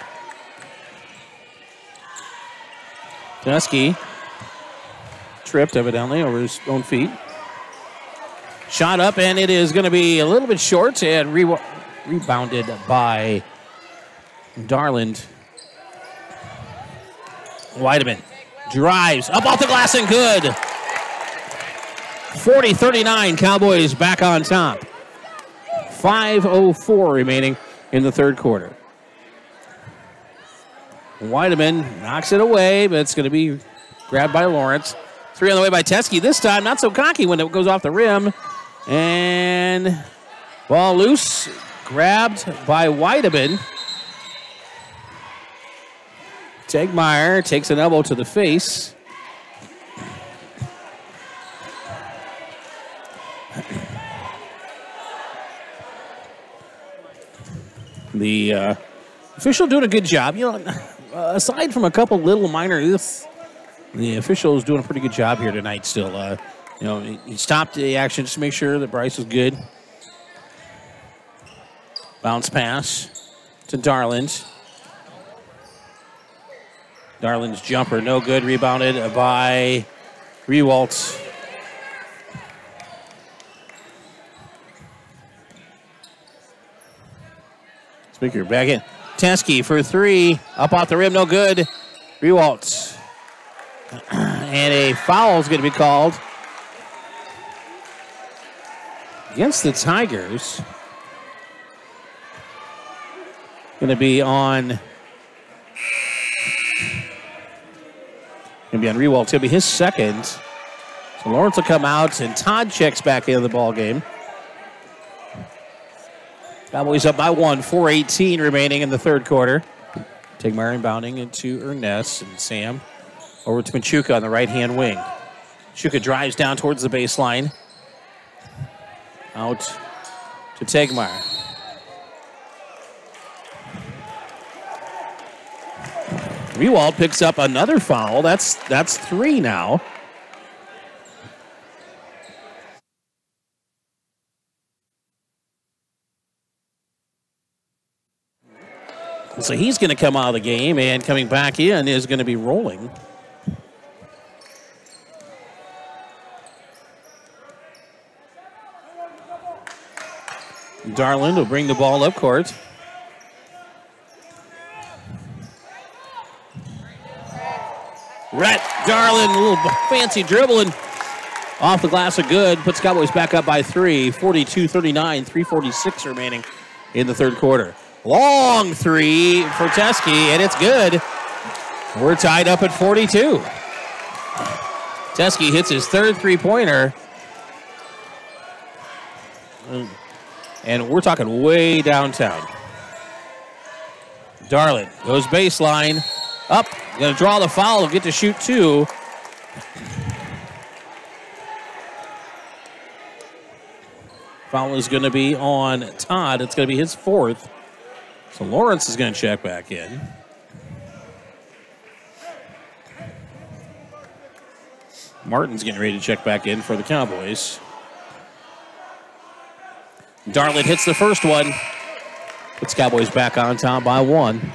Teskey tripped evidently over his own feet. Shot up, and it is going to be a little bit short and rebounded by Darland. Weideman drives up off the glass and good. 40-39, Cowboys back on top. 5:04 remaining in the third quarter. Weideman knocks it away, but it's going to be grabbed by Lawrence. 3 on the way by Teske. This time, not so cocky when it goes off the rim. And ball loose, grabbed by Weideman. Tegmeyer takes an elbow to the face. The official doing a good job. You know, aside from a couple little minor, the official is doing a pretty good job here tonight still. You know, he stopped the action just to make sure that Bryce was good. Bounce pass to Darland. Darland's jumper, no good. Rebounded by Rewalt. Speaker back in. Teske for 3. Up off the rim, no good. Rewalt. And a foul is going to be called against the Tigers. Going to be on Rewalt. It's going to be his second. So Lawrence will come out, and Todd checks back into the ball game. Cowboys up by 1, 4:18 remaining in the third quarter. Tegmeyer inbounding into Ernest, and Sam over to Machuca on the right-hand wing. Machuca drives down towards the baseline. Out to Tegmeyer. Rewalt picks up another foul. That's 3 now. So he's going to come out of the game, and coming back in is going to be Rolling. Darland will bring the ball up court. Rhett Darland, a little fancy dribbling off the glass of good. Puts Cowboys back up by 3, 42-39, 3:46 remaining in the third quarter. Long 3 for Teske, and it's good. We're tied up at 42. Teske hits his third three-pointer. And we're talking way downtown. Darland goes baseline. Up, going to draw the foul, get to shoot 2. Foul is going to be on Todd. It's going to be his 4th. So Lawrence is going to check back in. Martin's getting ready to check back in for the Cowboys. Darland hits the first one. Puts Cowboys back on top by 1.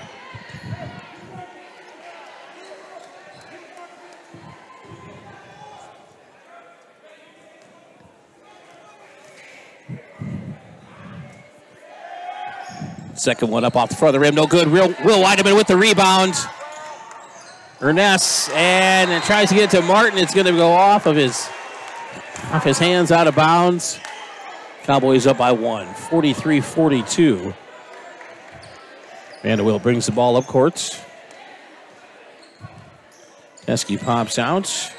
Second one up off the front of the rim, no good. Will Weideman with the rebound. Ernest and tries to get it to Martin. It's going to go off his hands, out of bounds. Cowboys up by 1, 43-42. Vanderbilt brings the ball up court. Teske pops out.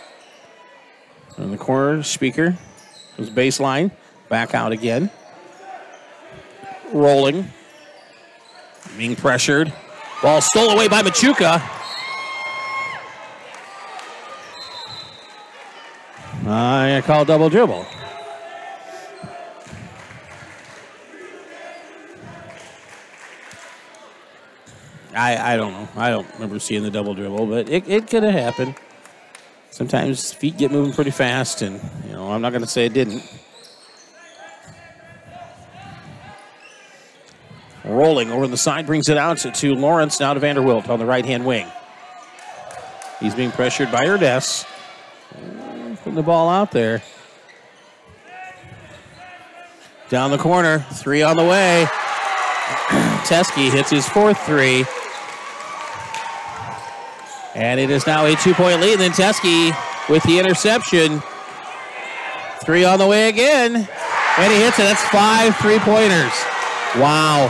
In the corner, Speaker goes baseline. Back out again. Rolling. Being pressured. Ball stole away by Machuca. I call double dribble. I don't know. I don't remember seeing the double dribble, but it could have happened. Sometimes feet get moving pretty fast, and I'm not going to say it didn't. Rolling over the side, brings it out to Lawrence, now to Vanderwilt on the right-hand wing. He's being pressured by Ernest. Putting the ball out there. Down the corner, 3 on the way. Teske hits his 4th 3. And it is now a 2-point lead. And then Teske with the interception. Three on the way again. And he hits it. That's 5 3-pointers. Wow.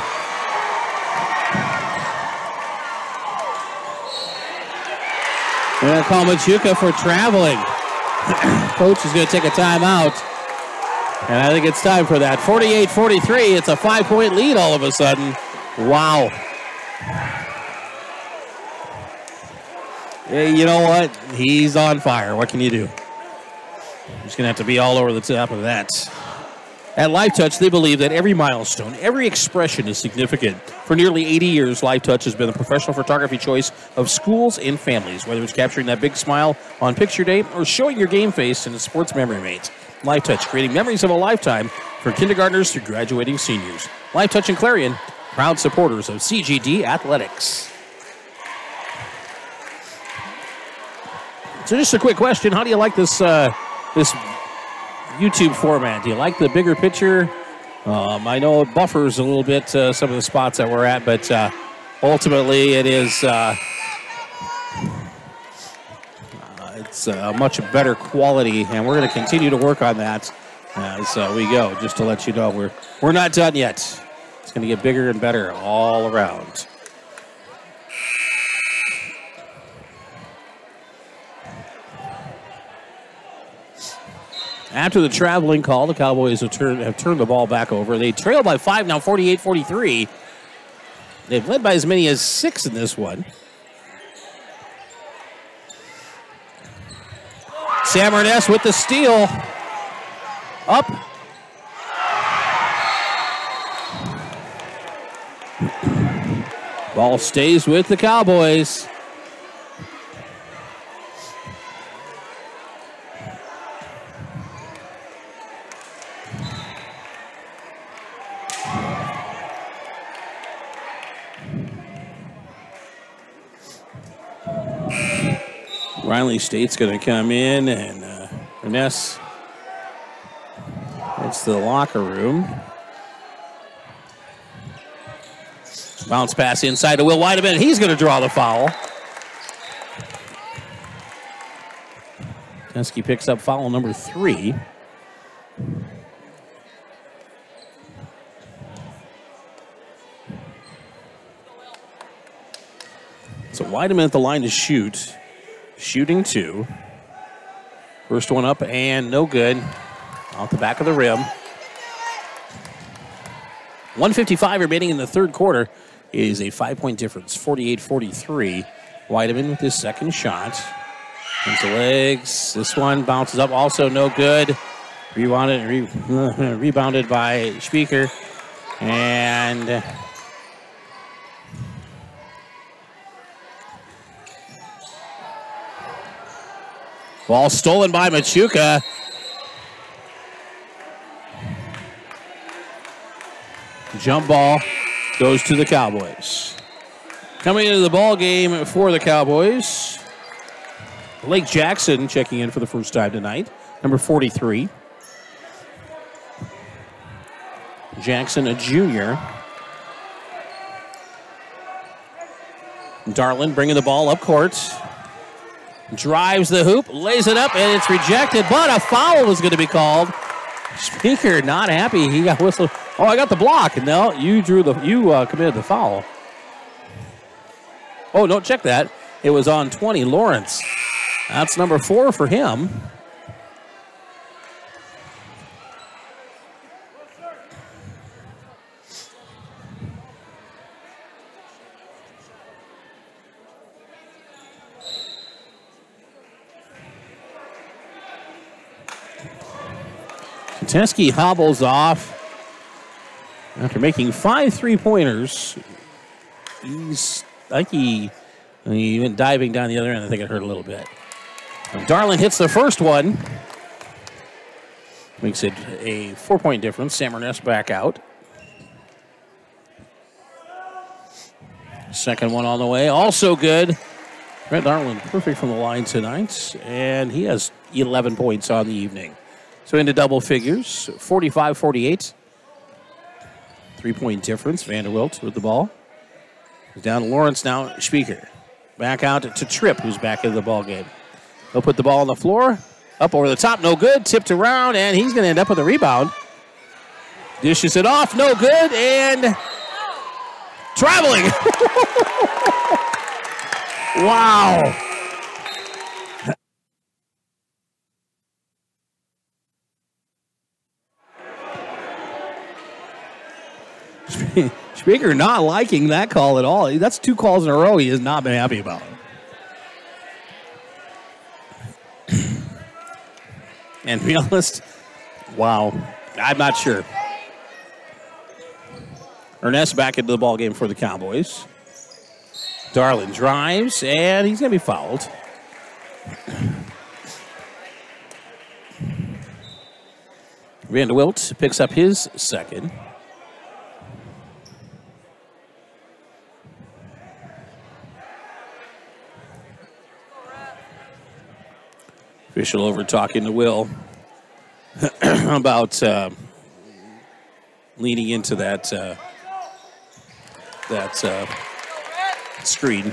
We're going to call Machuca for traveling. Coach is going to take a timeout. And I think it's time for that. 48-43. It's a 5-point lead all of a sudden. Wow. Yeah, you know what? He's on fire. What can you do? He's going to have to be all over the top of that. At Life Touch, they believe that every milestone, every expression is significant. For nearly 80 years, Life Touch has been the professional photography choice of schools and families, whether it's capturing that big smile on picture day or showing your game face in a sports memory mate. Life Touch, creating memories of a lifetime for kindergartners through graduating seniors. Life Touch and Clarion, proud supporters of CGD Athletics. So just a quick question. How do you like this this YouTube format? Do you like the bigger picture? I know it buffers a little bit some of the spots that we're at, but ultimately it is it's a much better quality, and we're going to continue to work on that as we go. Just to let you know, we're not done yet. It's going to get bigger and better all around. After the traveling call, the Cowboys have turned the ball back over. They trail by 5 now, 48-43. They've led by as many as 6 in this one. Sam Ernest with the steal. Up. Ball stays with the Cowboys. Riley State's going to come in, and Ernest heads to the locker room. Bounce pass inside to Will Weideman. He's going to draw the foul. Teskey picks up foul number 3. So Weideman at the line to shoot. Shooting 2. First one up and no good. Off the back of the rim. 1:55 remaining in the third quarter. It is a 5-point difference. 48-43. Weideman with his second shot. Into legs. This one bounces up. Also no good. Rebounded by Speaker. And ball stolen by Machuca. Jump ball goes to the Cowboys. Coming into the ball game for the Cowboys, Blake Jackson checking in for the first time tonight, number 43. Jackson, a junior. Darlin bringing the ball up court. Drives the hoop, lays it up, and it's rejected, but a foul was going to be called. Speaker not happy. He got whistled. Oh, I got the block. No, you committed the foul. Oh, no, check that. It was on 20, Lawrence. That's number 4 for him. Teskey hobbles off after making 5 3-pointers. He went diving down the other end. I think it hurt a little bit. Darlin hits the first one. Makes it a 4-point difference. Sam Ernest back out. Second one on the way. Also good. Brett Darlin perfect from the line tonight. And he has 11 points on the evening. So into double figures, 45-48. 3-point difference. Vanderwilt with the ball. Down to Lawrence now. Speaker. Back out to Tripp, who's back in the ball game. He'll put the ball on the floor. Up over the top, no good. Tipped around, and he's going to end up with a rebound. Dishes it off, no good, and traveling. Wow. Speaker not liking that call at all. That's 2 calls in a row he has not been happy about. And to be honest, wow, I'm not sure. Ernest back into the ball game for the Cowboys. Darlin drives, and he's going to be fouled. Vanderwilt picks up his second. Official over talking to Will about leaning into that screen.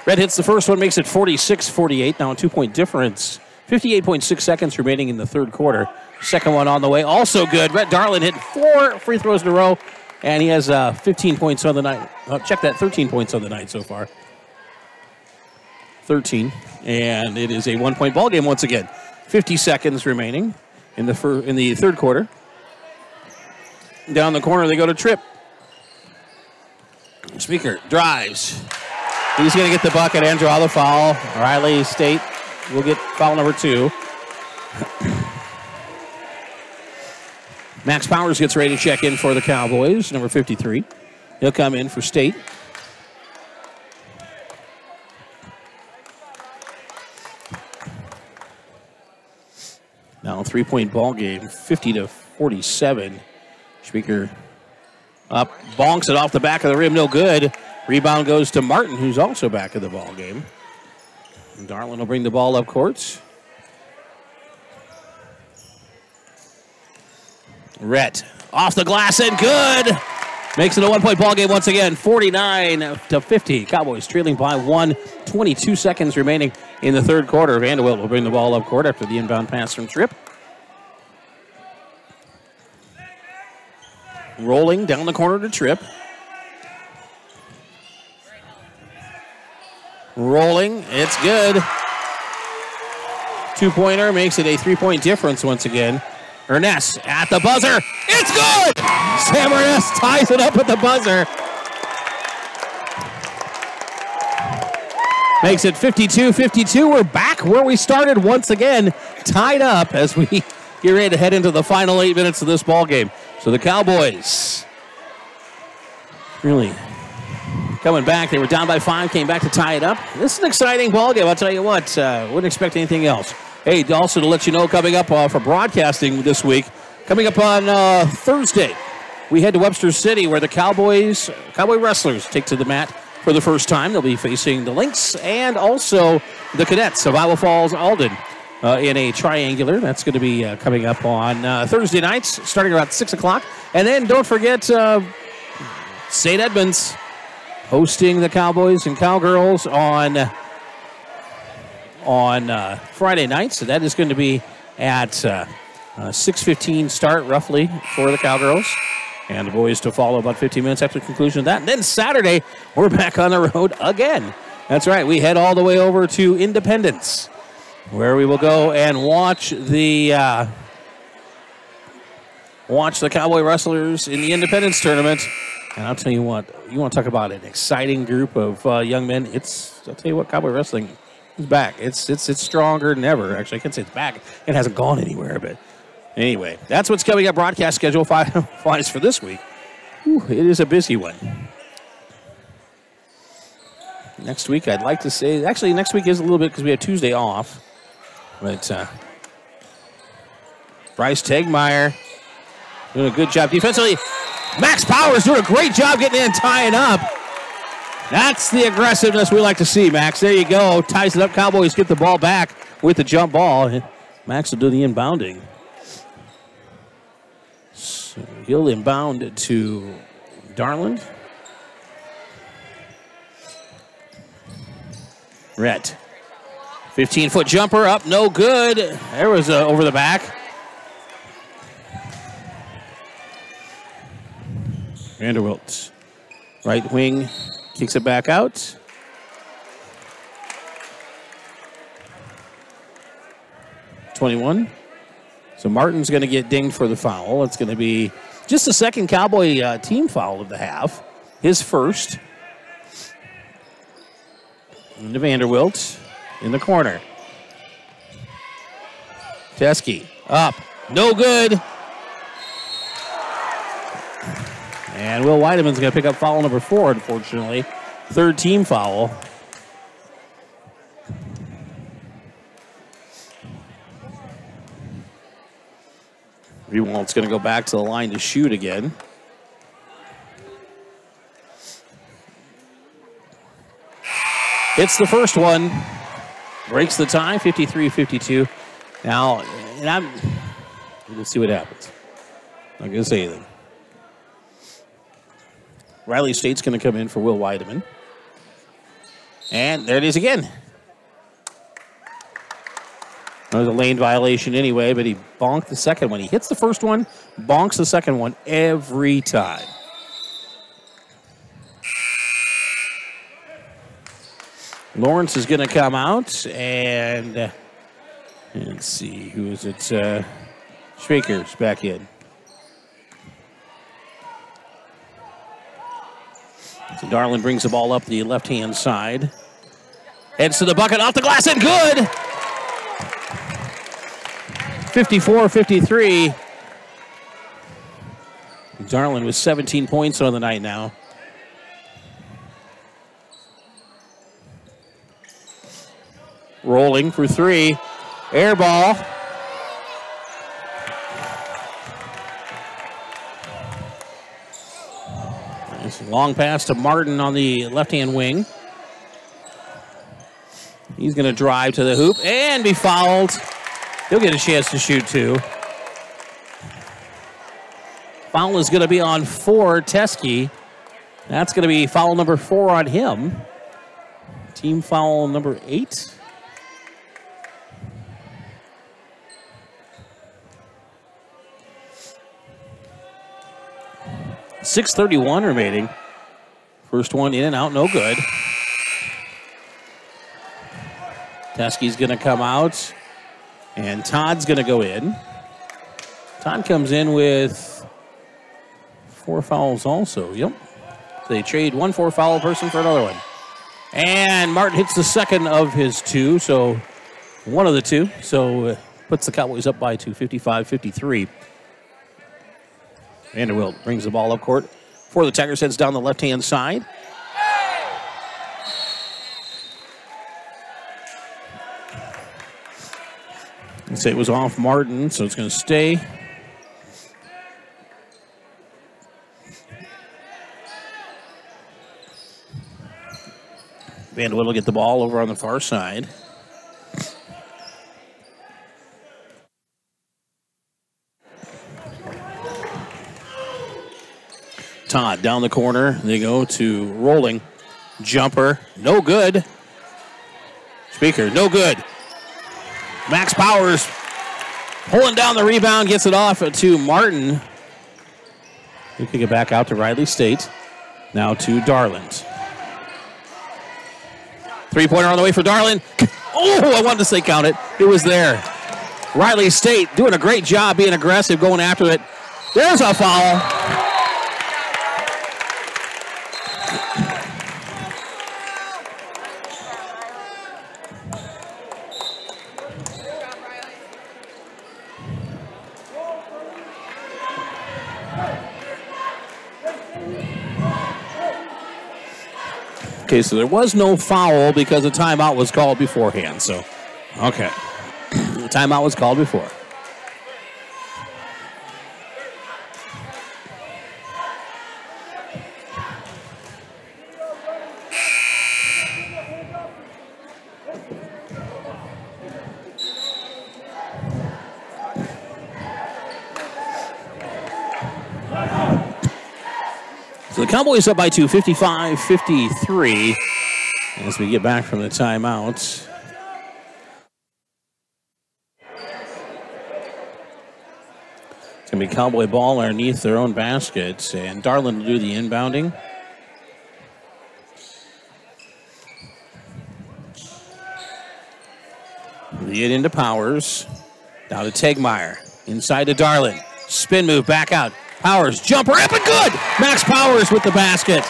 Red hits the first one, makes it 46-48. Now a 2-point difference. 58.6 seconds remaining in the third quarter. Second one on the way, also good. Rhett Darlin hit 4 free throws in a row, and he has 15 points on the night. Check that, 13 points on the night so far. 13, and it is a 1-point ball game once again. 50 seconds remaining in the third quarter. Down the corner, they go to Tripp. Speaker drives. He's going to get the bucket and draw the foul. Riley State will get foul number 2. Max Powers gets ready to check in for the Cowboys, number 53. He'll come in for State. Now a 3-point ball game, 50-47. Speaker up, bonks it off the back of the rim, no good. Rebound goes to Martin, who's also back in the ball game. And Darlin will bring the ball up court. Rhett off the glass and good. Makes it a 1-point ball game once again, 49-50. Cowboys trailing by 1, 22 seconds remaining in the third quarter. Vanderwilt will bring the ball up court after the inbound pass from Tripp. Rolling down the corner to Tripp. Rolling, it's good. 2-pointer makes it a 3-point difference once again. Ernest at the buzzer. It's good! Sam Ernest ties it up at the buzzer. Makes it 52-52. We're back where we started once again, tied up as we get ready to head into the final 8 minutes of this ball game. So the Cowboys really coming back. They were down by 5, came back to tie it up. This is an exciting ball game, I'll tell you what. Wouldn't expect anything else. Hey, also to let you know, coming up for broadcasting this week, coming up on Thursday, we head to Webster City where the Cowboy Wrestlers take to the mat for the first time. They'll be facing the Lynx and also the Cadets of Iowa Falls Alden in a triangular. That's going to be coming up on Thursday nights, starting around 6 o'clock. And then don't forget St. Edmunds hosting the Cowboys and Cowgirls on Friday night. So that is going to be at 6:15 start, roughly, for the Cowgirls. And the boys to follow about 15 minutes after the conclusion of that. And then Saturday, we're back on the road again. That's right. We head all the way over to Independence, where we will go and watch the Cowboy Wrestlers in the Independence Tournament. And I'll tell you what, you want to talk about an exciting group of young men. I'll tell you what, Cowboy Wrestling is back. It's stronger than ever. Actually, I can't say it's back. It hasn't gone anywhere, but anyway, that's what's coming up. Broadcast schedule wise for this week. Whew, it is a busy one. Next week, I'd like to say, actually, next week is a little bit because we have Tuesday off. But Bryce Tegmeyer doing a good job defensively. Max Powers doing a great job getting in and tying up. That's the aggressiveness we like to see, Max. There you go. Ties it up. Cowboys get the ball back with the jump ball. Max will do the inbounding. So he'll inbound to Darland. Rhett 15-foot jumper up, no good. There was over the back. Vanderbilt, right wing, kicks it back out. .21. So Martin's going to get dinged for the foul. It's going to be just the second Cowboy team foul of the half. His first. Into Vanderbilt in the corner. Teske up, no good. And Will Weideman's going to pick up foul number 4, unfortunately. Third team foul. Rewald's going to go back to the line to shoot again. Hits the first one. Breaks the tie, 53-52. Now, and let's see what happens. Not going to say anything. Riley State's going to come in for Will Weideman. And there it is again. That was a lane violation anyway, but he bonked the second one. He hits the first one, bonks the second one every time. Lawrence is going to come out, and let's see, who is it? Schwaker's back in. So Darlin brings the ball up the left-hand side. Heads to the bucket, off the glass, and good! 54-53. Darlin with 17 points on the night now. Rolling for 3. Air ball. Nice long pass to Martin on the left-hand wing. He's going to drive to the hoop and be fouled. He'll get a chance to shoot, too. Foul is going to be on 4, Teske. That's going to be foul number 4 on him. Team foul number 8. .631 remaining. First one in and out, no good. Teske's going to come out, and Todd's going to go in. Todd comes in with 4 fouls also. Yep. So they trade 1 4-foul person for another one. And Martin hits the second of his 2, so one of the 2. So puts the Cowboys up by 2, 55-53. Vanderbilt brings the ball up court for the Tigers, heads down the left-hand side. Let's say it was off Martin, so it's going to stay. Vanderbilt will get the ball over on the far side. Todd down the corner. They go to rolling. Jumper. No good. Speaker. No good. Max Powers pulling down the rebound. Gets it off to Martin. He'll kick it back out to Riley State. Now to Darlin. Three-pointer on the way for Darlin. Oh, I wanted to say count it. It was there. Riley State doing a great job being aggressive, going after it. There's a foul. Okay, so there was no foul because a timeout was called beforehand. So, okay. The timeout was called before. So the Cowboys up by 2, 55-53, as we get back from the timeout. going to be Cowboy ball underneath their own basket, and Darland will do the inbounding. Lead into Powers. Down to Tegmeyer. Inside to Darland. Spin move back out. Powers, jumper, up and good! Max Powers with the basket.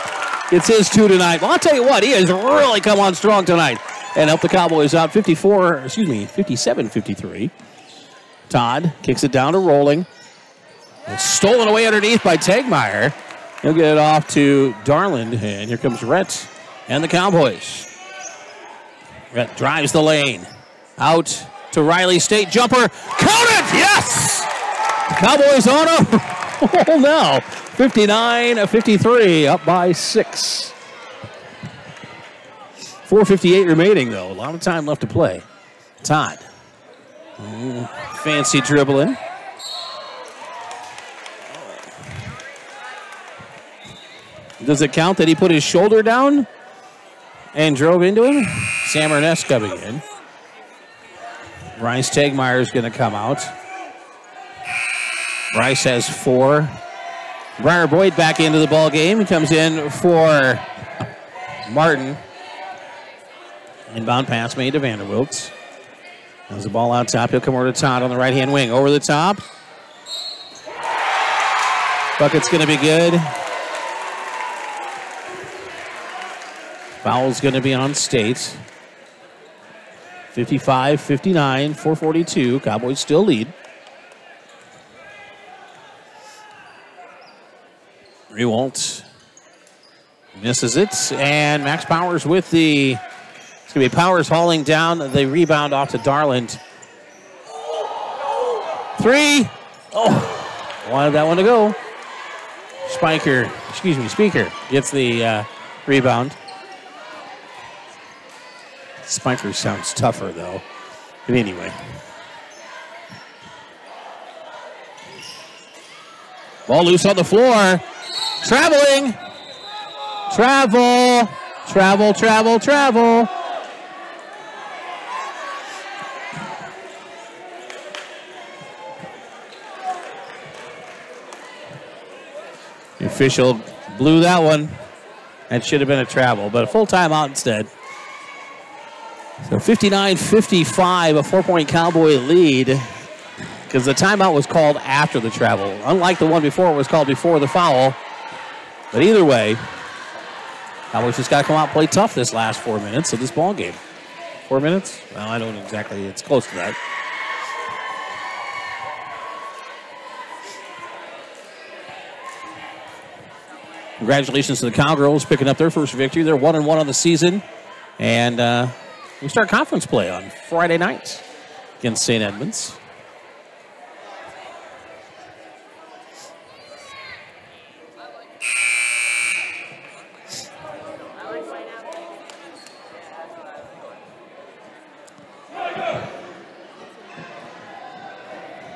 It's his 2 tonight. Well, I'll tell you what, he has really come on strong tonight and helped the Cowboys out 57-53. Todd kicks it down to Rolling. It's stolen away underneath by Tegmeyer. He'll get it off to Darland, and here comes Rhett and the Cowboys. Rhett drives the lane. Out to Riley State. Jumper. Count it! Yes! The Cowboys on a roll now. 59-53, up by 6. 4:58 remaining, though. A lot of time left to play. Todd. Fancy dribbling. Does it count that he put his shoulder down and drove into him? Sam Ernest coming in. Bryce Tegmeyer is going to come out. Bryce has 4. Briar Boyd back into the ball game. He comes in for Martin. Inbound pass made to Vanderwilt. Has the ball out top. He'll come over to Todd on the right-hand wing. Over the top. Bucket's going to be good. Foul's going to be on State. 55-59, 4:42. Cowboys still lead. Rewalt misses it. And Max Powers with the... It's going to be Powers hauling down the rebound off to Darland. 3. Oh, wanted that one to go. Speaker gets the rebound. Spiker sounds tougher, though. But anyway. Ball loose on the floor. Traveling. Travel. The official blew that one. That should have been a travel, but a full timeout instead. So 59-55, a 4-point Cowboy lead, because the timeout was called after the travel. Unlike the one before, it was called before the foul. But either way, Cowboys just got to come out and play tough this last 4 minutes of this ball game. 4 minutes? Well, I don't exactly. It's close to that. Congratulations to the Cowgirls picking up their first victory. They're 1-1 on the season. And we start conference play on Friday nights against St. Edmunds.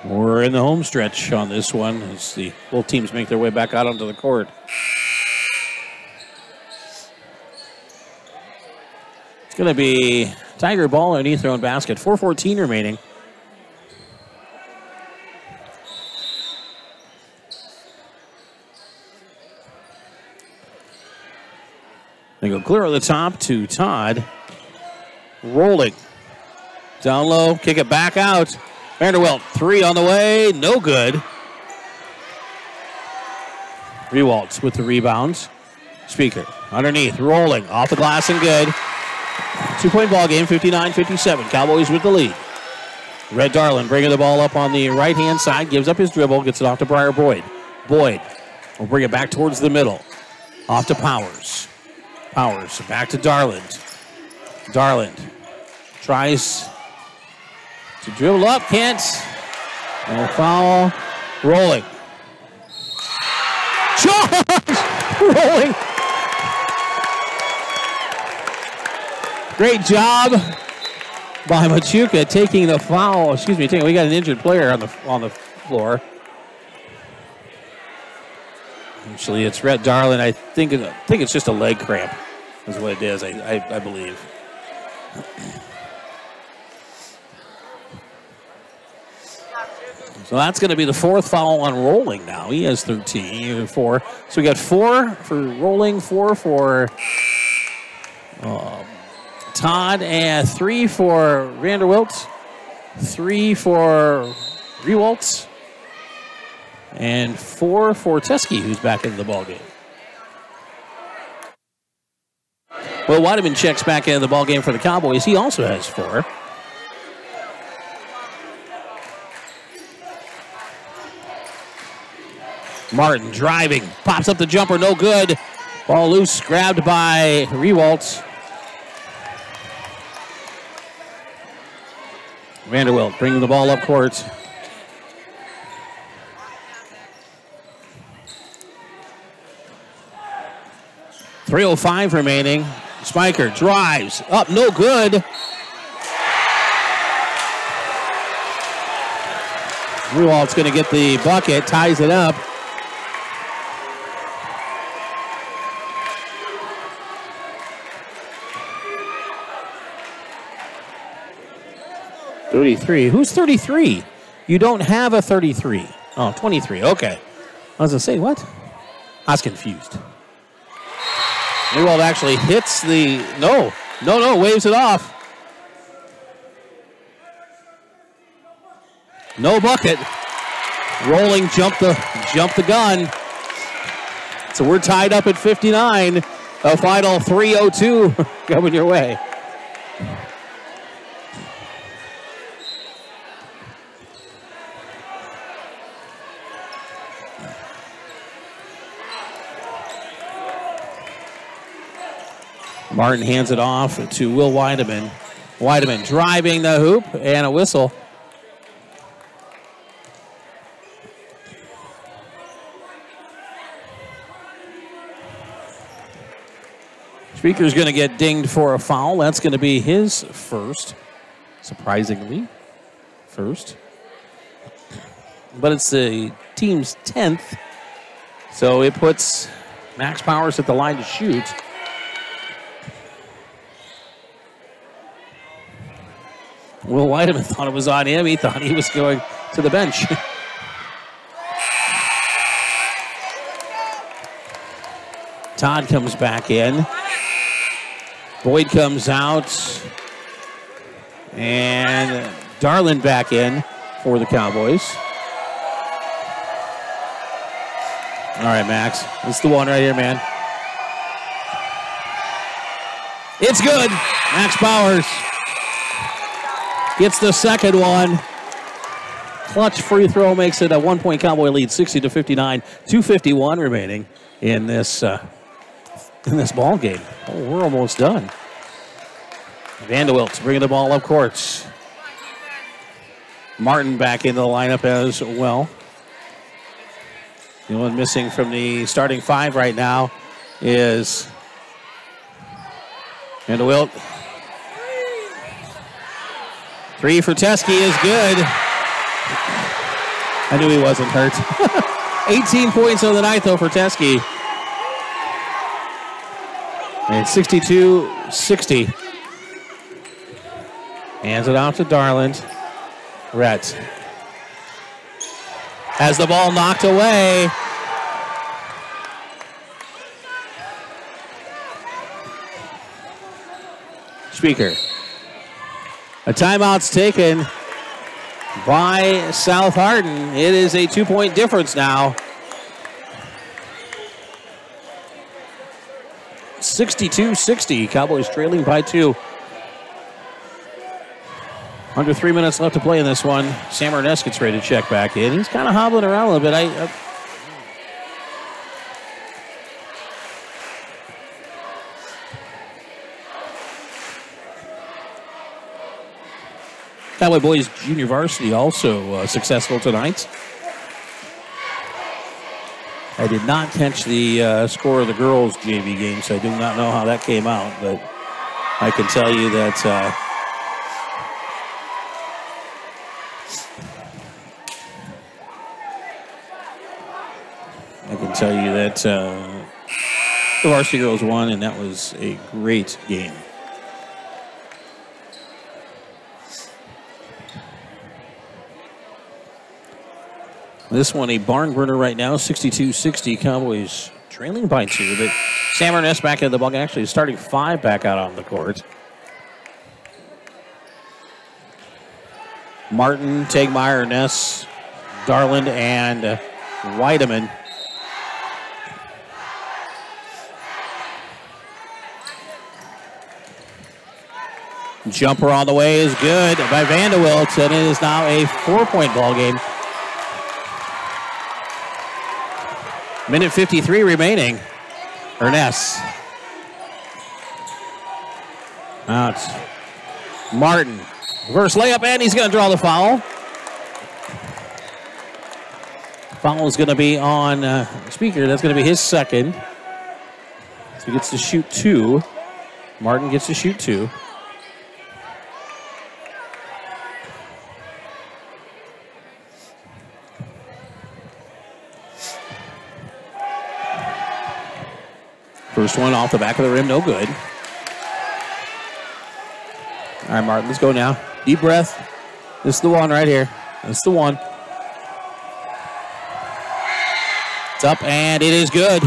We're in the home stretch on this one as the both teams make their way back out onto the court. It's going to be Tiger ball underneath their own basket. 4:14 remaining. They go clear at the top to Todd. Rolling. Down low, kick it back out. Vanderwilt, 3 on the way, no good. Rewaltz with the rebounds. Speaker underneath, rolling, off the glass and good. 2-point ball game, 59-57. Cowboys with the lead. Red Darland bringing the ball up on the right-hand side, gives up his dribble, gets it off to Briar Boyd. Boyd will bring it back towards the middle. Off to Powers. Powers back to Darland. Darland tries to dribble up, can't. No foul. Rolling. Charge! Rolling. Great job by Machuca taking the foul. Excuse me, we got an injured player on the floor. Actually, it's Rhett Darland. I think it's just a leg cramp, is what it is. I believe. So that's going to be the 4th foul on Rolling now. He has 13, 4. So we got 4 for Rolling, 4 for Todd, and 3 for Vanderwilt, 3 for Rewaltz, and 4 for Teskey, who's back in the ballgame. Well, Weideman checks back into the ballgame for the Cowboys. He also has 4. Martin driving, pops up the jumper, no good. Ball loose, grabbed by Rewaltz. Vanderwilt bringing the ball up court. .305 remaining. Spiker drives up, no good. Rewalt's going to get the bucket, ties it up. .33. Who's 33? You don't have a 33. Oh, 23. Okay. I was going to say, what? I was confused. Rewald actually hits the... No, waves it off. No bucket. Rolling, jump the gun. So we're tied up at 59. A final 3:02 coming your way. Martin hands it off to Will Weideman. Weideman driving the hoop and a whistle. Speaker's going to get dinged for a foul. That's going to be his first, surprisingly, first. But it's the team's 10th, so it puts Max Powers at the line to shoot. Will Weideman thought it was on him. He thought he was going to the bench. Todd comes back in. Boyd comes out. And Darlin back in for the Cowboys. All right, Max. This is the one right here, man. It's good. Max Powers gets the second one. Clutch free throw makes it a 1-point Cowboy lead, 60-59. 2:51 remaining in this ball game. Oh, we're almost done. Vanderwilt bringing the ball up court. Martin back into the lineup as well. The only one missing from the starting 5 right now is Vanderwilt. 3 for Teskey is good. I knew he wasn't hurt. 18 points on the night, though, for Teskey. And 62-60. Hands it out to Darland. Rhett has the ball knocked away. Speaker. A timeout's taken by South Hardin. It is a 2-point difference now. 62-60. Cowboys trailing by 2. Under 3 minutes left to play in this one. Sam Ernest gets ready to check back in. He's kind of hobbling around a little bit. Cowboy Boys Junior Varsity also successful tonight. I did not catch the score of the girls' JV game, so I do not know how that came out, but I can tell you that the varsity girls won, and that was a great game. This one a barn burner right now, 62-60. Cowboys trailing by 2. But Sam Ernest back in the ball, actually starting 5 back out on the court. Martin, Tegmeyer, Ness, Darland, and Weideman. Jumper on the way is good by Vanderwilt, and it is now a 4-point ball game. Minute 53 remaining. Ernest. Out. Martin. Reverse layup, and he's going to draw the foul. Foul is going to be on Speaker. That's going to be his second. So he gets to shoot 2. Martin gets to shoot 2. First one off the back of the rim, no good. All right, Martin, let's go now. Deep breath. This is the one right here. That's the one. It's up, and it is good.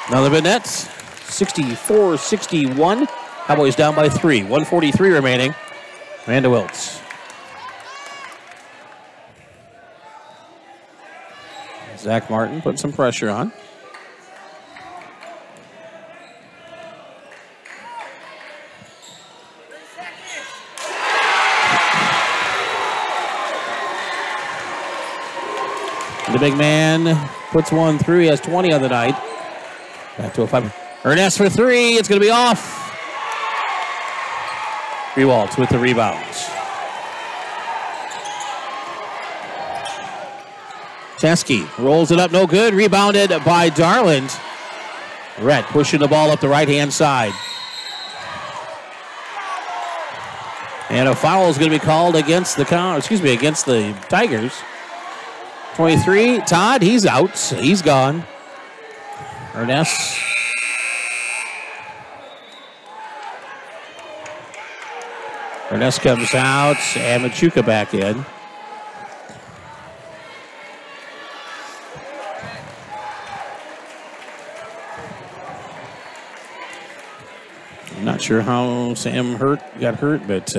Another big net. 64-61. Cowboys down by 3. 1:43 remaining. Vanderwilt. Zach Martin putting some pressure on. The big man puts one through. He has 20 on the night. Back to a 5. Ernest for 3. It's going to be off. Rewaltz with the rebounds. Teske rolls it up. No good. Rebounded by Darland. Rhett pushing the ball up the right-hand side. And a foul is going to be called against the Tigers. 23, Todd, he's out. He's gone. Ernest. Ernest comes out, and Machuca back in. I'm not sure how Sam got hurt, but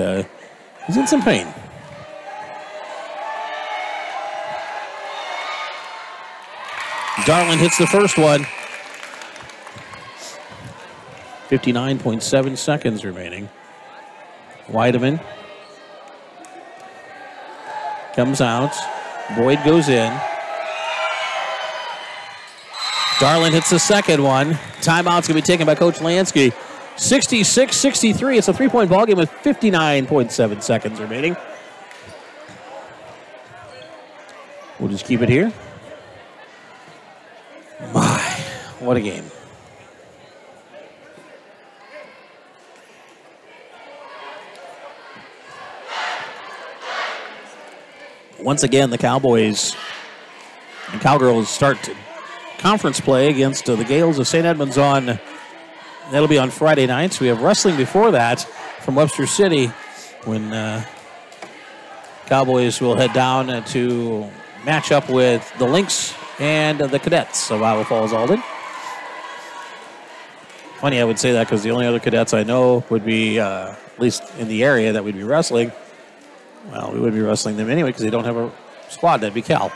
he's in some pain. Darland hits the first one. 59.7 seconds remaining. Weideman comes out. Boyd goes in. Darland hits the second one. Timeout's going to be taken by Coach Lansky. 66-63. It's a 3-point ball game with 59.7 seconds remaining. We'll just keep it here. My, what a game. Once again, the Cowboys and Cowgirls start conference play against the Gales of St. Edmunds on, that'll be on Friday nights. We have wrestling before that from Webster City when Cowboys will head down to match up with the Lynx and the Cadets of Iowa Falls Alden. Funny I would say that because the only other Cadets I know would be, at least in the area, that would be wrestling. Well, we would be wrestling them anyway because they don't have a squad. That'd be Cal.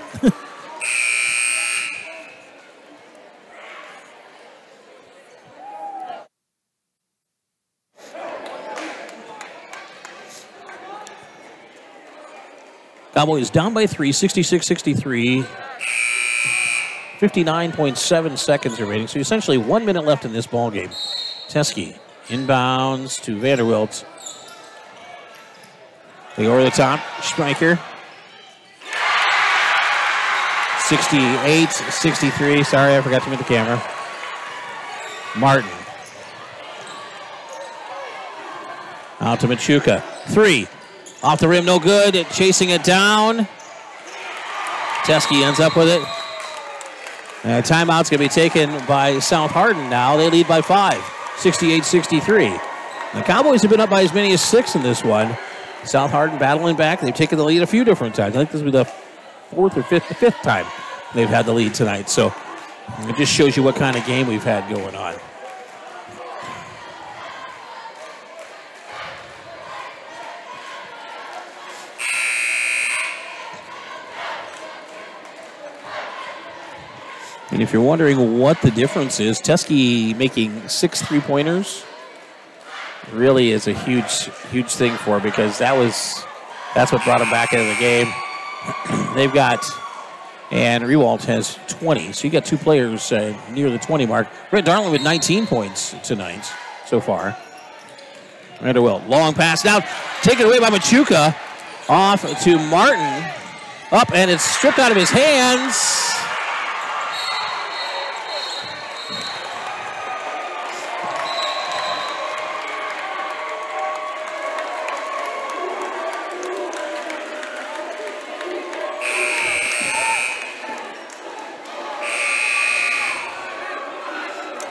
Cowboys down by 3, 66-63. 59.7 seconds remaining. So essentially 1 minute left in this ball game. Teske inbounds to Vanderwilt. They go over the top. Striker. 68-63. Sorry, I forgot to move the camera. Martin. Out to Machuca. 3. Off the rim, no good. Chasing it down. Teske ends up with it. Timeout's going to be taken by South Hardin now. They lead by 5. 68-63. The Cowboys have been up by as many as 6 in this one. South Hardin battling back. They've taken the lead a few different times. I think this will be the fifth time they've had the lead tonight. So it just shows you what kind of game we've had going on. And if you're wondering what the difference is, Teske making 6 3-pointers really is a huge thing for him, because that's what brought him back into the game. They've got, and Rewalt has 20, so you got 2 players near the 20 mark. Brett Darling with 19 points tonight so far. Vanderwilt, long pass now, taken away by Machuca, off to Martin, up, and it's stripped out of his hands.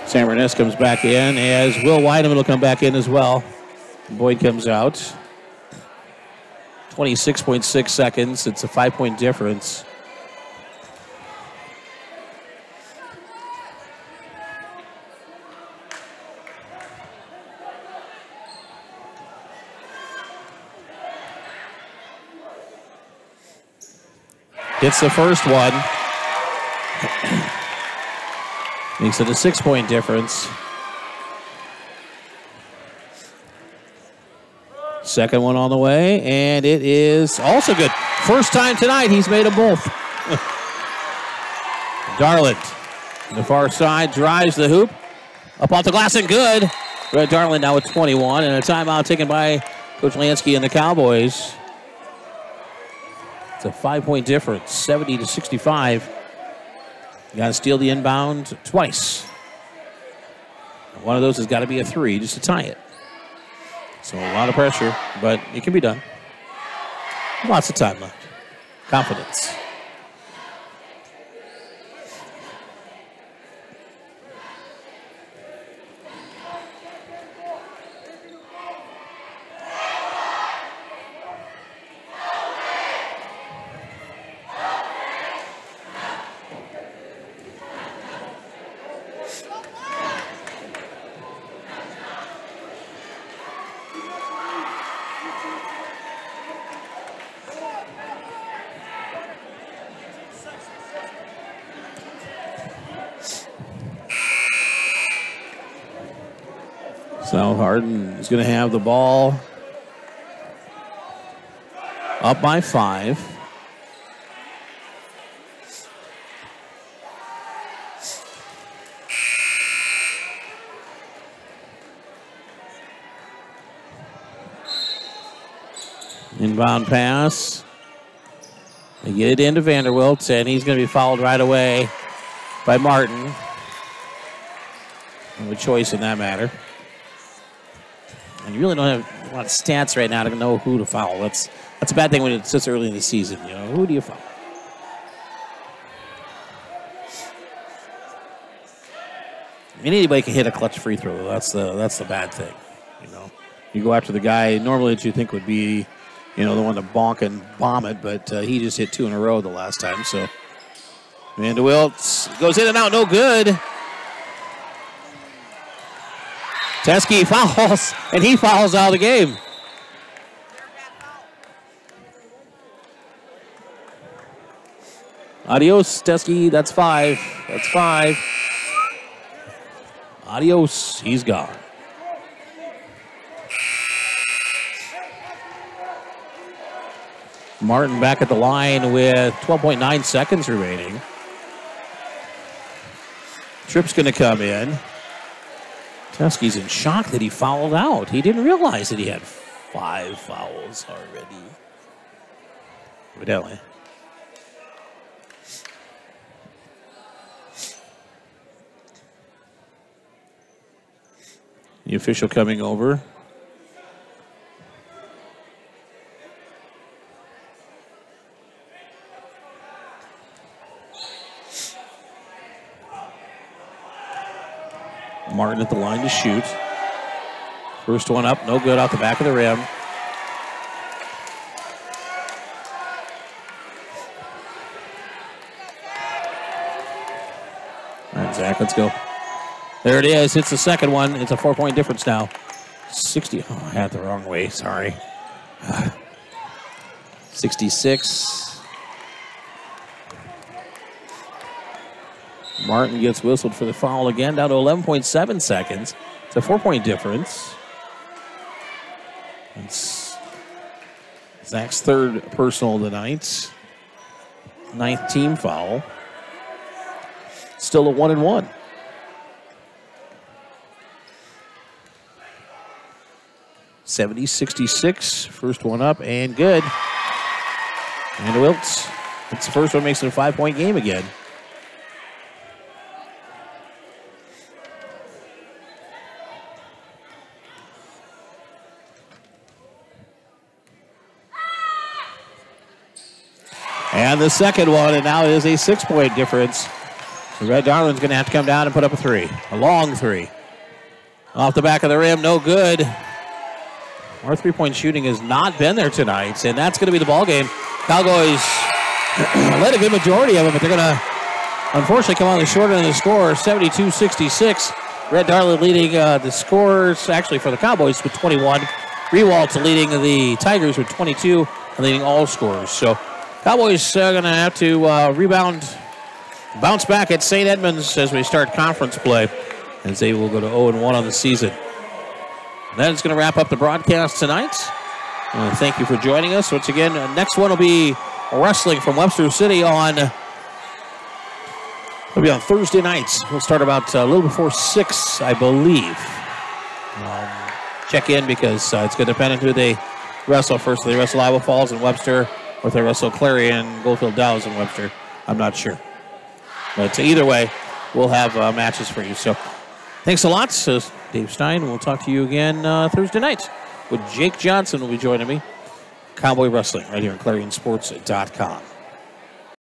Sam Burness comes back in, as Will Weideman will come back in as well. Boyd comes out. 26.6 seconds. It's a 5-point difference. Hits the first one. Makes it a 6-point difference. Second one on the way, and it is also good. First time tonight he's made them both. Darland, on the far side, drives the hoop. Up off the glass and good. Red Darland now with 21, and a timeout taken by Coach Lansky and the Cowboys. It's a 5-point difference, 70-65. You got to steal the inbound twice. One of those has got to be a 3 just to tie it. So a lot of pressure, but it can be done. Lots of time left. Confidence. So Hardin is going to have the ball up by 5. Inbound pass. They get it into Vanderwilt, and he's going to be fouled right away by Martin. No choice in that matter. And you really don't have a lot of stats right now to know who to foul. That's a bad thing when it's this early in the season. You know, who do you foul? I mean, anybody can hit a clutch free throw. That's the bad thing. You know, you go after the guy normally that you think would be, you know, the one to bonk and bomb it, but he just hit 2 in a row the last time. So Vanderwilt goes in and out, no good. Teske fouls, and he fouls out of the game. Adios, Teske. That's 5. That's 5. Adios. He's gone. Martin back at the line with 12.9 seconds remaining. Tripp's going to come in. Teske's in shock that he fouled out. He didn't realize that he had 5 fouls already. Evidently. The official coming over. Martin at the line to shoot. First one up, no good, off the back of the rim. Zach. Let's go. There it is. It's the second one. It's a 4-point difference now. 60. Oh, I had it the wrong way. Sorry. 66. Martin gets whistled for the foul again, down to 11.7 seconds. It's a 4-point difference. It's Zach's third personal tonight. 9th team foul. Still a 1-1. (70-66). First one up and good. And Wiltz. It's the first one, makes it a 5-point game again. And the second one, and now it is a 6-point difference. So Red Darling's going to have to come down and put up a 3. A long 3. Off the back of the rim, no good. Our 3-point shooting has not been there tonight, and that's going to be the ball game. Cowboys led a good majority of them, but they're going to unfortunately come on the short end of the score, 72-66. Red Darling leading the scores, actually for the Cowboys, with 21. Rewalt's leading the Tigers with 22, and leading all scores. So Cowboys are going to have to bounce back at St. Edmunds as we start conference play, as they will go to 0-1 on the season. That is going to wrap up the broadcast tonight. Thank you for joining us. Once again, next one will be wrestling from Webster City on Thursday nights. We'll start about a little before 6, I believe. Check in because it's going to depend on who they wrestle first. They wrestle Iowa Falls and Webster, or if they wrestle Clarion-Goldfield-Dows in Webster. I'm not sure. But either way, we'll have matches for you. So thanks a lot. So Dave Stein, we'll talk to you again Thursday night with Jake Johnson will be joining me. Cowboy Wrestling right here on ClarionSports.com.